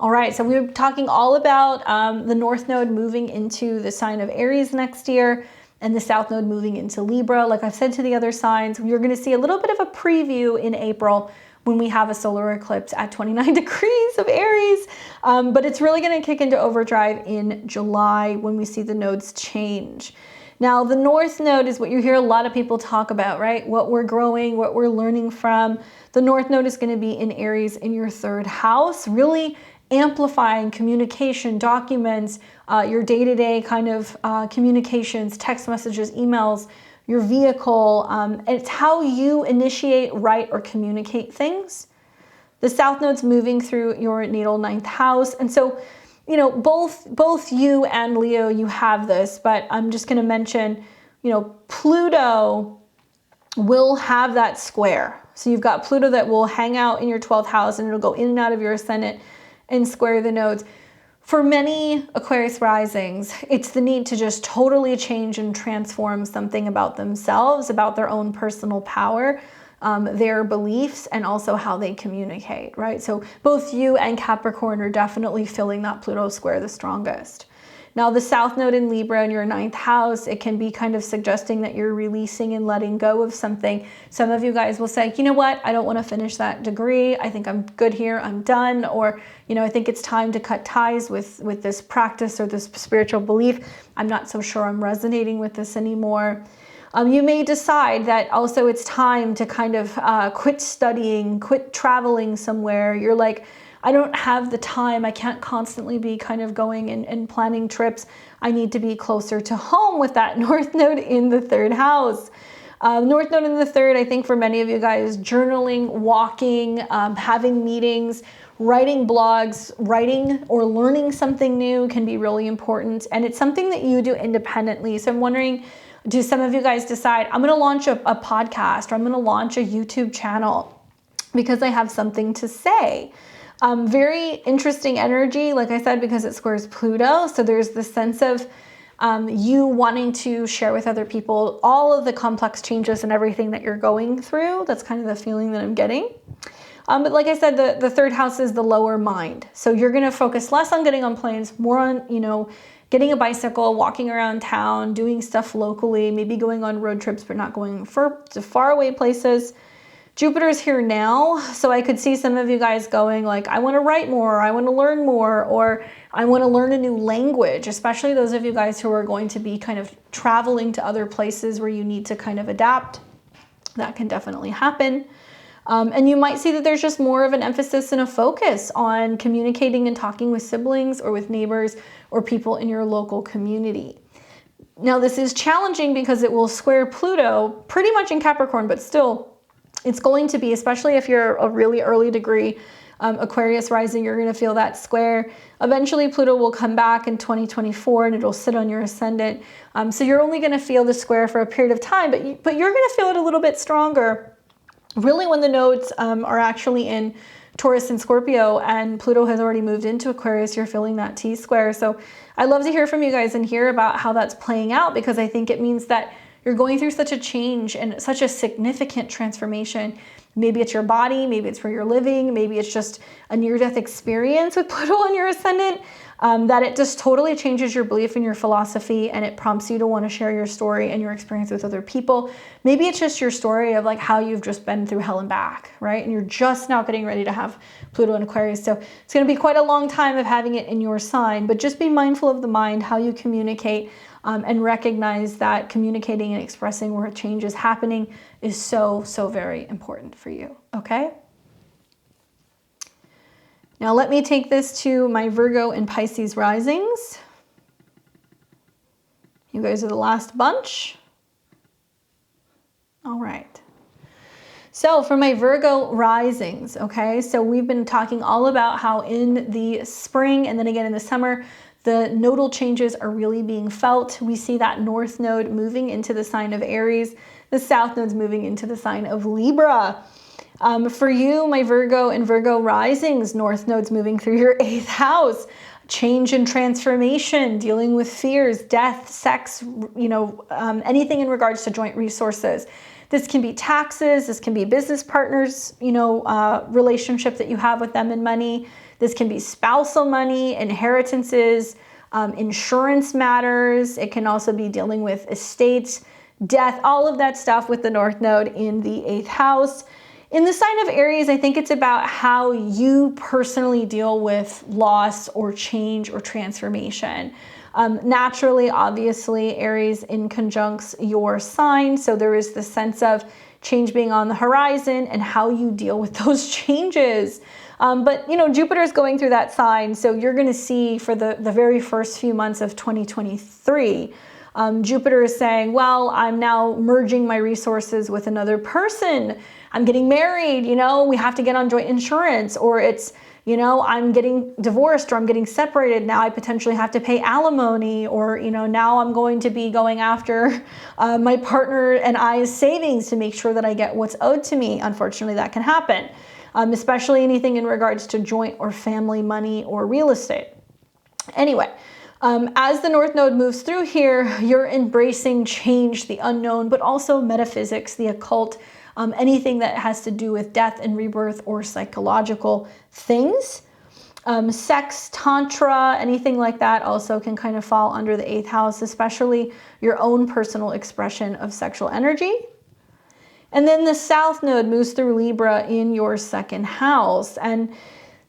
All right, so we're talking all about the North Node moving into the sign of Aries next year and the South Node moving into Libra. Like I've said to the other signs, you're going to see a little bit of a preview in April when we have a solar eclipse at 29 degrees of Aries. But it's really going to kick into overdrive in July when we see the nodes change. Now, the North Node is what you hear a lot of people talk about, right? What we're growing, what we're learning from. The North Node is going to be in Aries in your 3rd house, really amplifying communication, documents, your day-to-day kind of communications, text messages, emails, your vehicle. It's how you initiate, write, or communicate things. The South Node's moving through your natal 9th house. And so, both you and Leo, you have this, but I'm just going to mention, Pluto will have that square. So you've got Pluto that will hang out in your 12th house and it'll go in and out of your ascendant and square the nodes. For many Aquarius risings, it's the need to just totally change and transform something about themselves, about their own personal power, their beliefs, and also how they communicate, right? So both you and Capricorn are definitely feeling that Pluto square the strongest. Now, the South Node in Libra in your 9th house, it can be kind of suggesting that you're releasing and letting go of something. Some of you guys will say, you know what, I don't want to finish that degree. I think I'm good here, I'm done. Or, I think it's time to cut ties with this practice or this spiritual belief. I'm not so sure I'm resonating with this anymore. You may decide that also it's time to kind of quit studying, quit traveling somewhere. You're like, I don't have the time. I can't constantly be kind of going and planning trips. I need to be closer to home with that North Node in the 3rd house. North Node in the 3rd, I think for many of you guys, journaling, walking, having meetings, writing blogs, writing or learning something new can be really important. And it's something that you do independently. So I'm wondering, do some of you guys decide, I'm going to launch a podcast, or I'm going to launch a YouTube channel because I have something to say? Very interesting energy, like I said, because it squares Pluto. So there's this sense of you wanting to share with other people all of the complex changes and everything that you're going through. That's kind of the feeling that I'm getting. But like I said, the third house is the lower mind. So you're going to focus less on getting on planes, more on, you know, getting a bicycle, walking around town, doing stuff locally, maybe going on road trips, but not going to far away places. Jupiter's here now, so I could see some of you guys going like, I want to write more, I want to learn more, or I want to learn a new language, especially those of you guys who are going to be kind of traveling to other places where you need to kind of adapt. That can definitely happen. And you might see that there's just more of an emphasis and a focus on communicating and talking with siblings or with neighbors or people in your local community. Now, this is challenging because it will square Pluto pretty much in Capricorn, but still, it's going to be, especially if you're a really early degree Aquarius rising, you're going to feel that square. Eventually, Pluto will come back in 2024 and it'll sit on your ascendant. So you're only going to feel the square for a period of time, but you're going to feel it a little bit stronger. Really, when the nodes are actually in Taurus and Scorpio and Pluto has already moved into Aquarius, you're feeling that T-square. So I'd love to hear from you guys and hear about how that's playing out, because I think it means that you're going through such a change and such a significant transformation. Maybe it's your body, maybe it's where you're living, maybe it's just a near-death experience with Pluto on your ascendant, that it just totally changes your belief in your philosophy, and it prompts you to want to share your story and your experience with other people. Maybe it's just your story of like how you've just been through hell and back, right? And you're just now getting ready to have Pluto in Aquarius. So it's going to be quite a long time of having it in your sign, but just be mindful of the mind, how you communicate, and recognize that communicating and expressing where change is happening is so, so very important for you, okay? Now let me take this to my Virgo and Pisces risings. You guys are the last bunch. All right. So for my Virgo risings, okay, so we've been talking all about how in the spring and then again in the summer, the nodal changes are really being felt. We see that north node moving into the sign of Aries. The south node's moving into the sign of Libra. For you, my Virgo and Virgo risings, north node's moving through your 8th house. Change and transformation, dealing with fears, death, sex, you know, anything in regards to joint resources. This can be taxes, this can be business partners, you know, relationship that you have with them in money. This can be spousal money, inheritances, insurance matters. It can also be dealing with estates, death, all of that stuff with the north node in the 8th house. In the sign of Aries, I think it's about how you personally deal with loss or change or transformation. Naturally, obviously, Aries in conjuncts your sign. So there is the sense of change being on the horizon and how you deal with those changes. But, you know, Jupiter's going through that sign. So you're going to see for the very first few months of 2023, Jupiter is saying, well, I'm now merging my resources with another person. I'm getting married, you know, we have to get on joint insurance, or it's, you know, I'm getting divorced or I'm getting separated. Now I potentially have to pay alimony, or, you know, now I'm going to be going after my partner and I's savings to make sure that I get what's owed to me. Unfortunately, that can happen, especially anything in regards to joint or family money or real estate. Anyway, as the north node moves through here, you're embracing change, the unknown, but also metaphysics, the occult, anything that has to do with death and rebirth or psychological things. Sex, tantra, anything like that also can kind of fall under the 8th house, especially your own personal expression of sexual energy. And then the south node moves through Libra in your 2nd house. And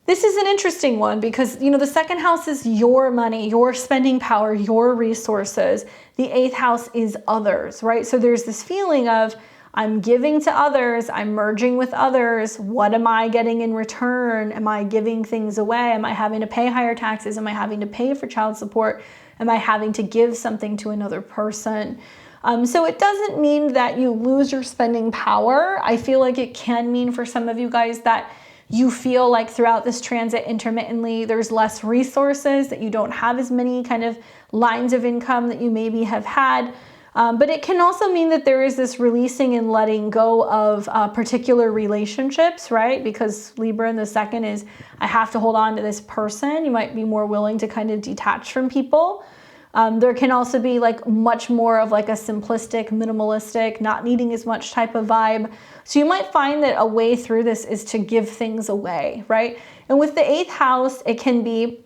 this is an interesting one because, you know, the 2nd house is your money, your spending power, your resources. The 8th house is others, right? So there's this feeling of, I'm giving to others, I'm merging with others. What am I getting in return? Am I giving things away? Am I having to pay higher taxes? Am I having to pay for child support? Am I having to give something to another person? So it doesn't mean that you lose your spending power. I feel like it can mean for some of you guys that you feel like throughout this transit intermittently, there's less resources, that you don't have as many kind of lines of income that you maybe have had. But it can also mean that there is this releasing and letting go of particular relationships, right? Because Libra in the 2nd is, I have to hold on to this person. You might be more willing to kind of detach from people. There can also be like much more of like a simplistic, minimalistic, not needing as much type of vibe. So you might find that a way through this is to give things away, right? And with the 8th house, it can be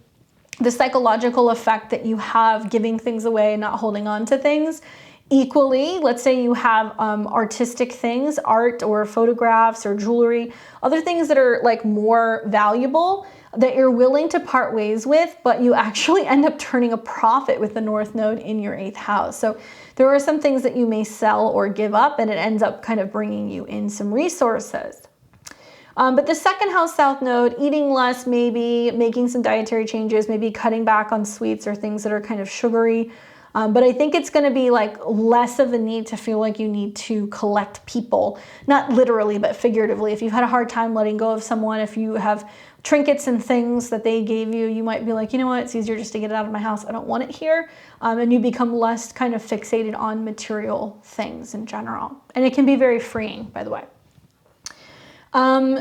the psychological effect that you have giving things away, not holding on to things. Equally, let's say you have artistic things, art or photographs or jewelry, other things that are like more valuable that you're willing to part ways with, but you actually end up turning a profit with the North Node in your 8th house. So there are some things that you may sell or give up, and it ends up kind of bringing you in some resources. But the 2nd house South Node, eating less, maybe making some dietary changes, maybe cutting back on sweets or things that are kind of sugary. But I think it's going to be like less of a need to feel like you need to collect people, not literally, but figuratively. If you've had a hard time letting go of someone, if you have trinkets and things that they gave you, you might be like, you know what, it's easier just to get it out of my house. I don't want it here. And you become less kind of fixated on material things in general. And it can be very freeing, by the way.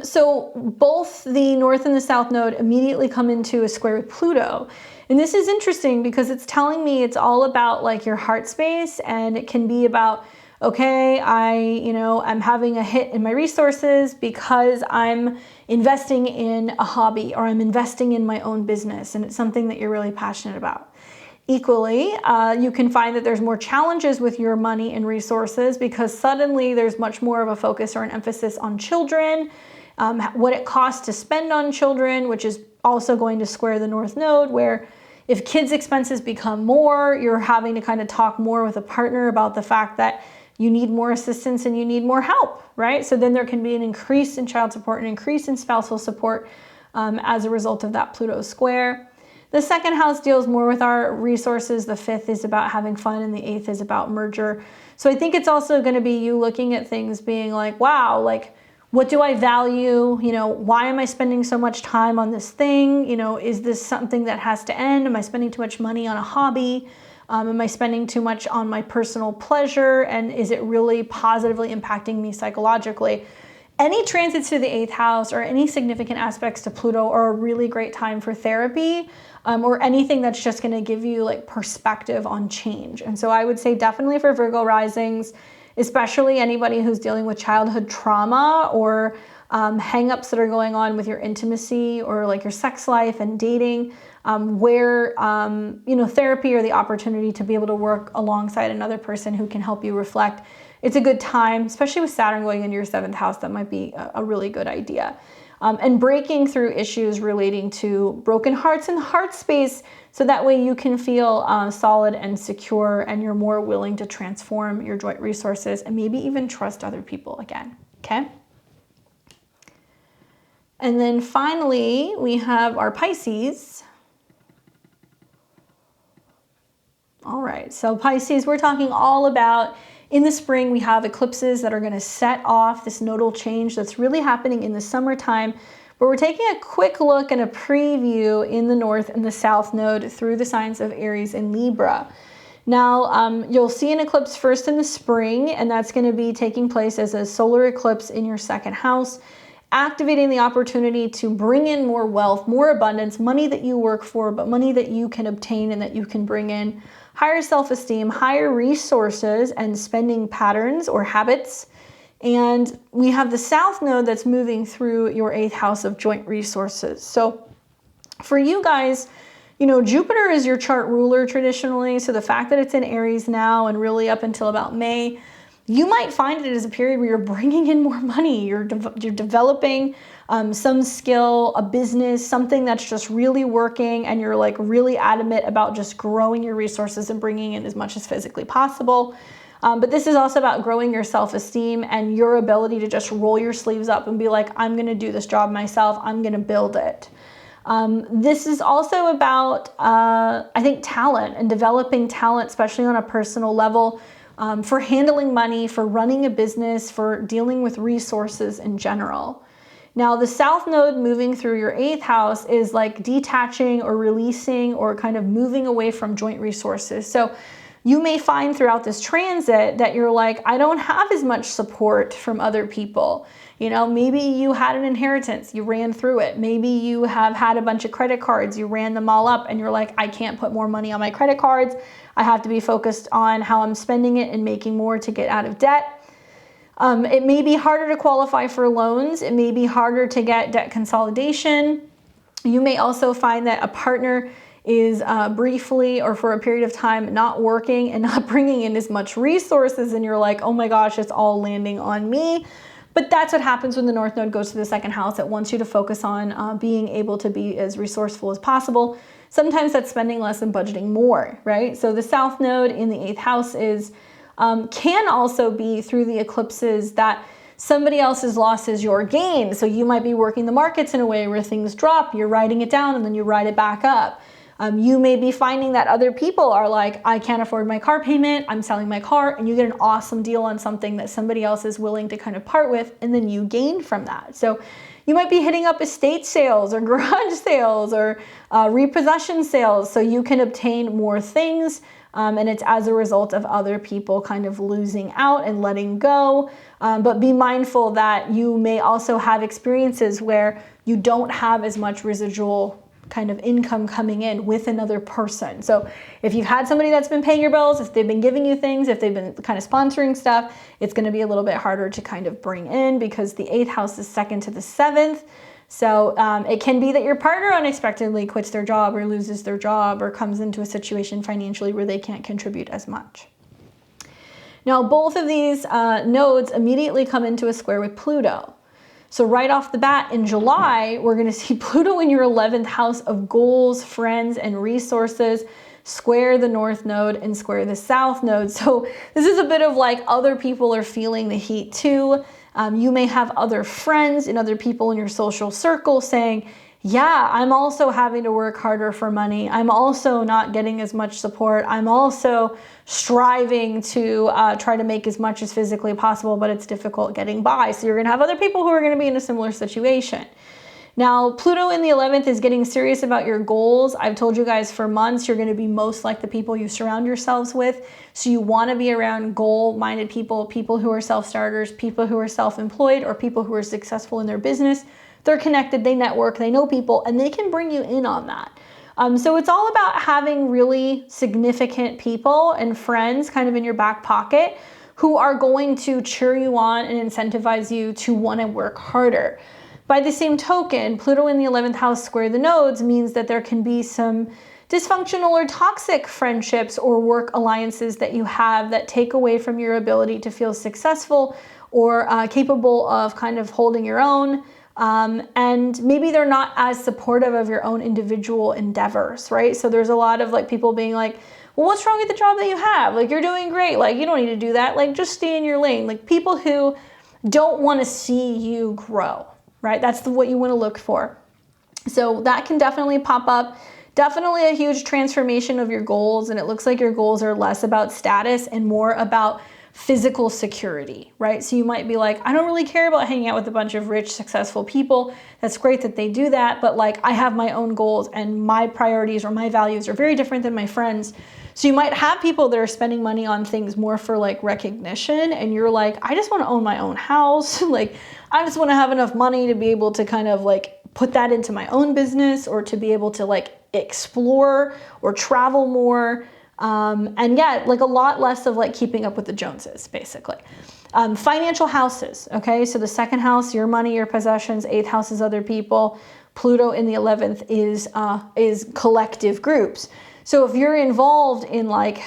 So both the North and the South Node immediately come into a square with Pluto. And this is interesting because it's telling me it's all about like your heart space, and it can be about, okay, I'm having a hit in my resources because I'm investing in a hobby or I'm investing in my own business, and it's something that you're really passionate about. Equally, you can find that there's more challenges with your money and resources because suddenly there's much more of a focus or an emphasis on children, what it costs to spend on children, which is also going to square the North Node, where if kids' expenses become more, you're having to kind of talk more with a partner about the fact that you need more assistance and you need more help, right? So then there can be an increase in child support, an increase in spousal support as a result of that Pluto square. The 2nd house deals more with our resources. The 5th is about having fun, and the 8th is about merger. So I think it's also going to be you looking at things being like, wow, like, what do I value? Why am I spending so much time on this thing? Is this something that has to end? Am I spending too much money on a hobby? Am I spending too much on my personal pleasure? And is it really positively impacting me psychologically? Any transits to the 8th house or any significant aspects to Pluto are a really great time for therapy, or anything that's just going to give you like perspective on change. And so I would say definitely for Virgo risings, especially anybody who's dealing with childhood trauma or hang-ups that are going on with your intimacy or like your sex life and dating, where therapy or the opportunity to be able to work alongside another person who can help you reflect. It's a good time, especially with Saturn going into your 7th house. That might be a really good idea. And breaking through issues relating to broken hearts and heart space, so that way you can feel solid and secure, and you're more willing to transform your joint resources and maybe even trust other people again, okay? And then finally, we have our Pisces. All right, so Pisces, we're talking all about in the spring, we have eclipses that are going to set off this nodal change that's really happening in the summertime. But we're taking a quick look and a preview in the North and the South Node through the signs of Aries and Libra. Now, you'll see an eclipse first in the spring, and that's going to be taking place as a solar eclipse in your 2nd house, activating the opportunity to bring in more wealth, more abundance, money that you work for, but money that you can obtain and that you can bring in, higher self-esteem, higher resources and spending patterns or habits. And we have the South Node that's moving through your 8th house of joint resources. So for you guys, Jupiter is your chart ruler traditionally. So the fact that it's in Aries now and really up until about May, you might find it as a period where you're bringing in more money. You're developing some skill, a business, something that's just really working, and you're like really adamant about just growing your resources and bringing in as much as physically possible. But this is also about growing your self-esteem and your ability to just roll your sleeves up and be like, I'm going to do this job myself. I'm going to build it. This is also about, I think, talent and developing talent, especially on a personal level, for handling money, for running a business, for dealing with resources in general. Now, the South Node moving through your 8th house is like detaching or releasing or kind of moving away from joint resources. So you may find throughout this transit that you're like, I don't have as much support from other people. You know, maybe you had an inheritance, you ran through it. Maybe you have had a bunch of credit cards, you ran them all up and you're like, I can't put more money on my credit cards. I have to be focused on how I'm spending it and making more to get out of debt. It may be harder to qualify for loans. It may be harder to get debt consolidation. You may also find that a partner is briefly or for a period of time not working and not bringing in as much resources, and you're like, oh my gosh, it's all landing on me. But that's what happens when the North Node goes to the second house. It wants you to focus on being able to be as resourceful as possible. Sometimes that's spending less and budgeting more, right? So the South Node in the 8th house is can also be through the eclipses that somebody else's loss is your gain. So you might be working the markets in a way where things drop, you're writing it down and then you write it back up. You may be finding that other people are like, I can't afford my car payment, I'm selling my car, and you get an awesome deal on something that somebody else is willing to kind of part with, and then you gain from that. So you might be hitting up estate sales or garage sales or repossession sales so you can obtain more things. And it's as a result of other people kind of losing out and letting go. But be mindful that you may also have experiences where you don't have as much residual kind of income coming in with another person. So if you've had somebody that's been paying your bills, if they've been giving you things, if they've been kind of sponsoring stuff, it's going to be a little bit harder to kind of bring in because the 8th house is second to the 7th. So it can be that your partner unexpectedly quits their job or loses their job or comes into a situation financially where they can't contribute as much. Now, both of these nodes immediately come into a square with Pluto. So right off the bat in July, we're going to see Pluto in your 11th house of goals, friends, and resources, square the North Node and square the South Node. So this is a bit of like other people are feeling the heat too. You may have other friends and other people in your social circle saying, yeah, I'm also having to work harder for money. I'm also not getting as much support. I'm also striving to try to make as much as physically possible, but it's difficult getting by. So you're going to have other people who are going to be in a similar situation. Now, Pluto in the 11th is getting serious about your goals. I've told you guys for months, you're going to be most like the people you surround yourselves with. So you want to be around goal-minded people, people who are self-starters, people who are self-employed, or people who are successful in their business. They're connected, they network, they know people, and they can bring you in on that. So it's all about having really significant people and friends kind of in your back pocket who are going to cheer you on and incentivize you to want to work harder. By the same token, Pluto in the 11th house square the nodes means that there can be some dysfunctional or toxic friendships or work alliances that you have that take away from your ability to feel successful or capable of kind of holding your own. And maybe they're not as supportive of your own individual endeavors, right? So there's a lot of like people being like, well, what's wrong with the job that you have? Like, you're doing great. Like, you don't need to do that. Like, just stay in your lane. Like, people who don't want to see you grow, right? That's what you want to look for. So that can definitely pop up. Definitely a huge transformation of your goals. And it looks like your goals are less about status and more about physical security, right? So you might be like, I don't really care about hanging out with a bunch of rich, successful people. That's great that they do that. But like, I have my own goals and my priorities or my values are very different than my friends. So you might have people that are spending money on things more for like recognition. And you're like, I just want to own my own house. Like, I just want to have enough money to be able to kind of like put that into my own business or to be able to like explore or travel more. And yeah, like a lot less of like keeping up with the Joneses, basically. Financial houses, okay? So the second house, your money, your possessions, 8th house is other people. Pluto in the 11th is collective groups. So if you're involved in like,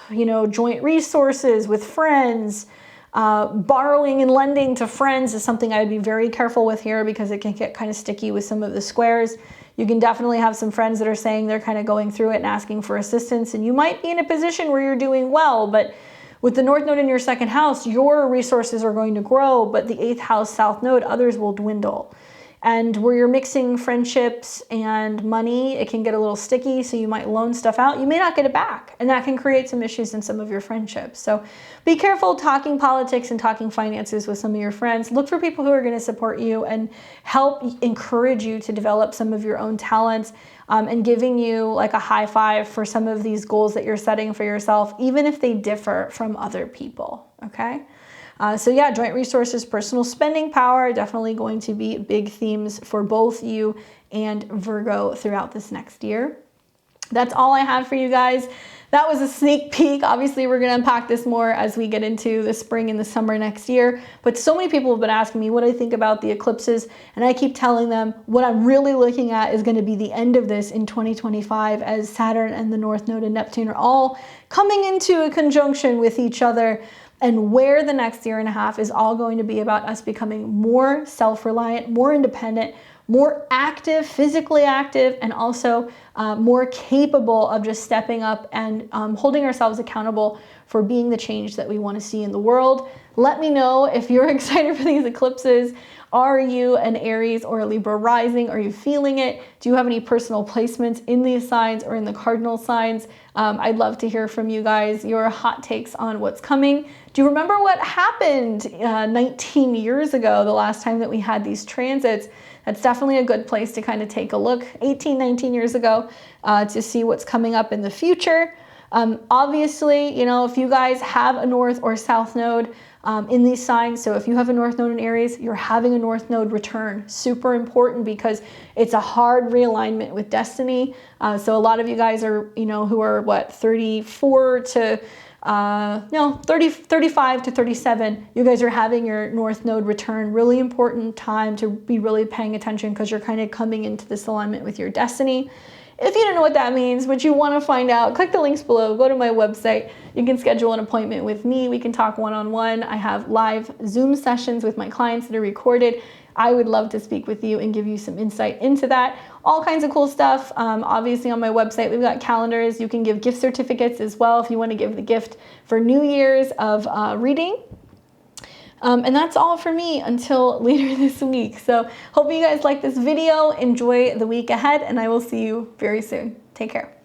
you know, joint resources with friends, borrowing and lending to friends is something I would be very careful with here because it can get kind of sticky with some of the squares. You can definitely have some friends that are saying they're kind of going through it and asking for assistance, and you might be in a position where you're doing well, but with the North Node in your second house, your resources are going to grow, but the 8th house South Node, others will dwindle. And where you're mixing friendships and money, it can get a little sticky, so you might loan stuff out. You may not get it back, and that can create some issues in some of your friendships. So be careful talking politics and talking finances with some of your friends. Look for people who are going to support you and help encourage you to develop some of your own talents, and giving you like a high five for some of these goals that you're setting for yourself, even if they differ from other people, okay? So yeah, joint resources, personal spending power, are definitely going to be big themes for both you and Virgo throughout this next year. That's all I have for you guys. That was a sneak peek. Obviously, we're going to unpack this more as we get into the spring and the summer next year. But so many people have been asking me what I think about the eclipses, and I keep telling them what I'm really looking at is going to be the end of this in 2025, as Saturn and the North Node and Neptune are all coming into a conjunction with each other, and where the next year and a half is all going to be about us becoming more self-reliant, more independent, more active, physically active, and also more capable of just stepping up and holding ourselves accountable for being the change that we want to see in the world. Let me know if you're excited for these eclipses. Are you an Aries or a Libra rising? Are you feeling it? Do you have any personal placements in these signs or in the cardinal signs? I'd love to hear from you guys, your hot takes on what's coming. Do you remember what happened 19 years ago, the last time that we had these transits? That's definitely a good place to kind of take a look, 18, 19 years ago, to see what's coming up in the future. Obviously, you know, if you guys have a North or South Node in these signs, so if you have a North Node in Aries, you're having a North Node return. Super important because it's a hard realignment with destiny. So a lot of you guys are, you know, who are what, 34 to 35 to 37, you guys are having your North Node return. Really important time to be really paying attention because you're kind of coming into this alignment with your destiny. If you don't know what that means, but you want to find out, click the links below, go to my website. You can schedule an appointment with me. We can talk one-on-one. I have live Zoom sessions with my clients that are recorded. I would love to speak with you and give you some insight into that. All kinds of cool stuff. Obviously on my website, we've got calendars. You can give gift certificates as well if you want to give the gift for New Year's of reading. And that's all for me until later this week. So hope you guys like this video. Enjoy the week ahead, and I will see you very soon. Take care.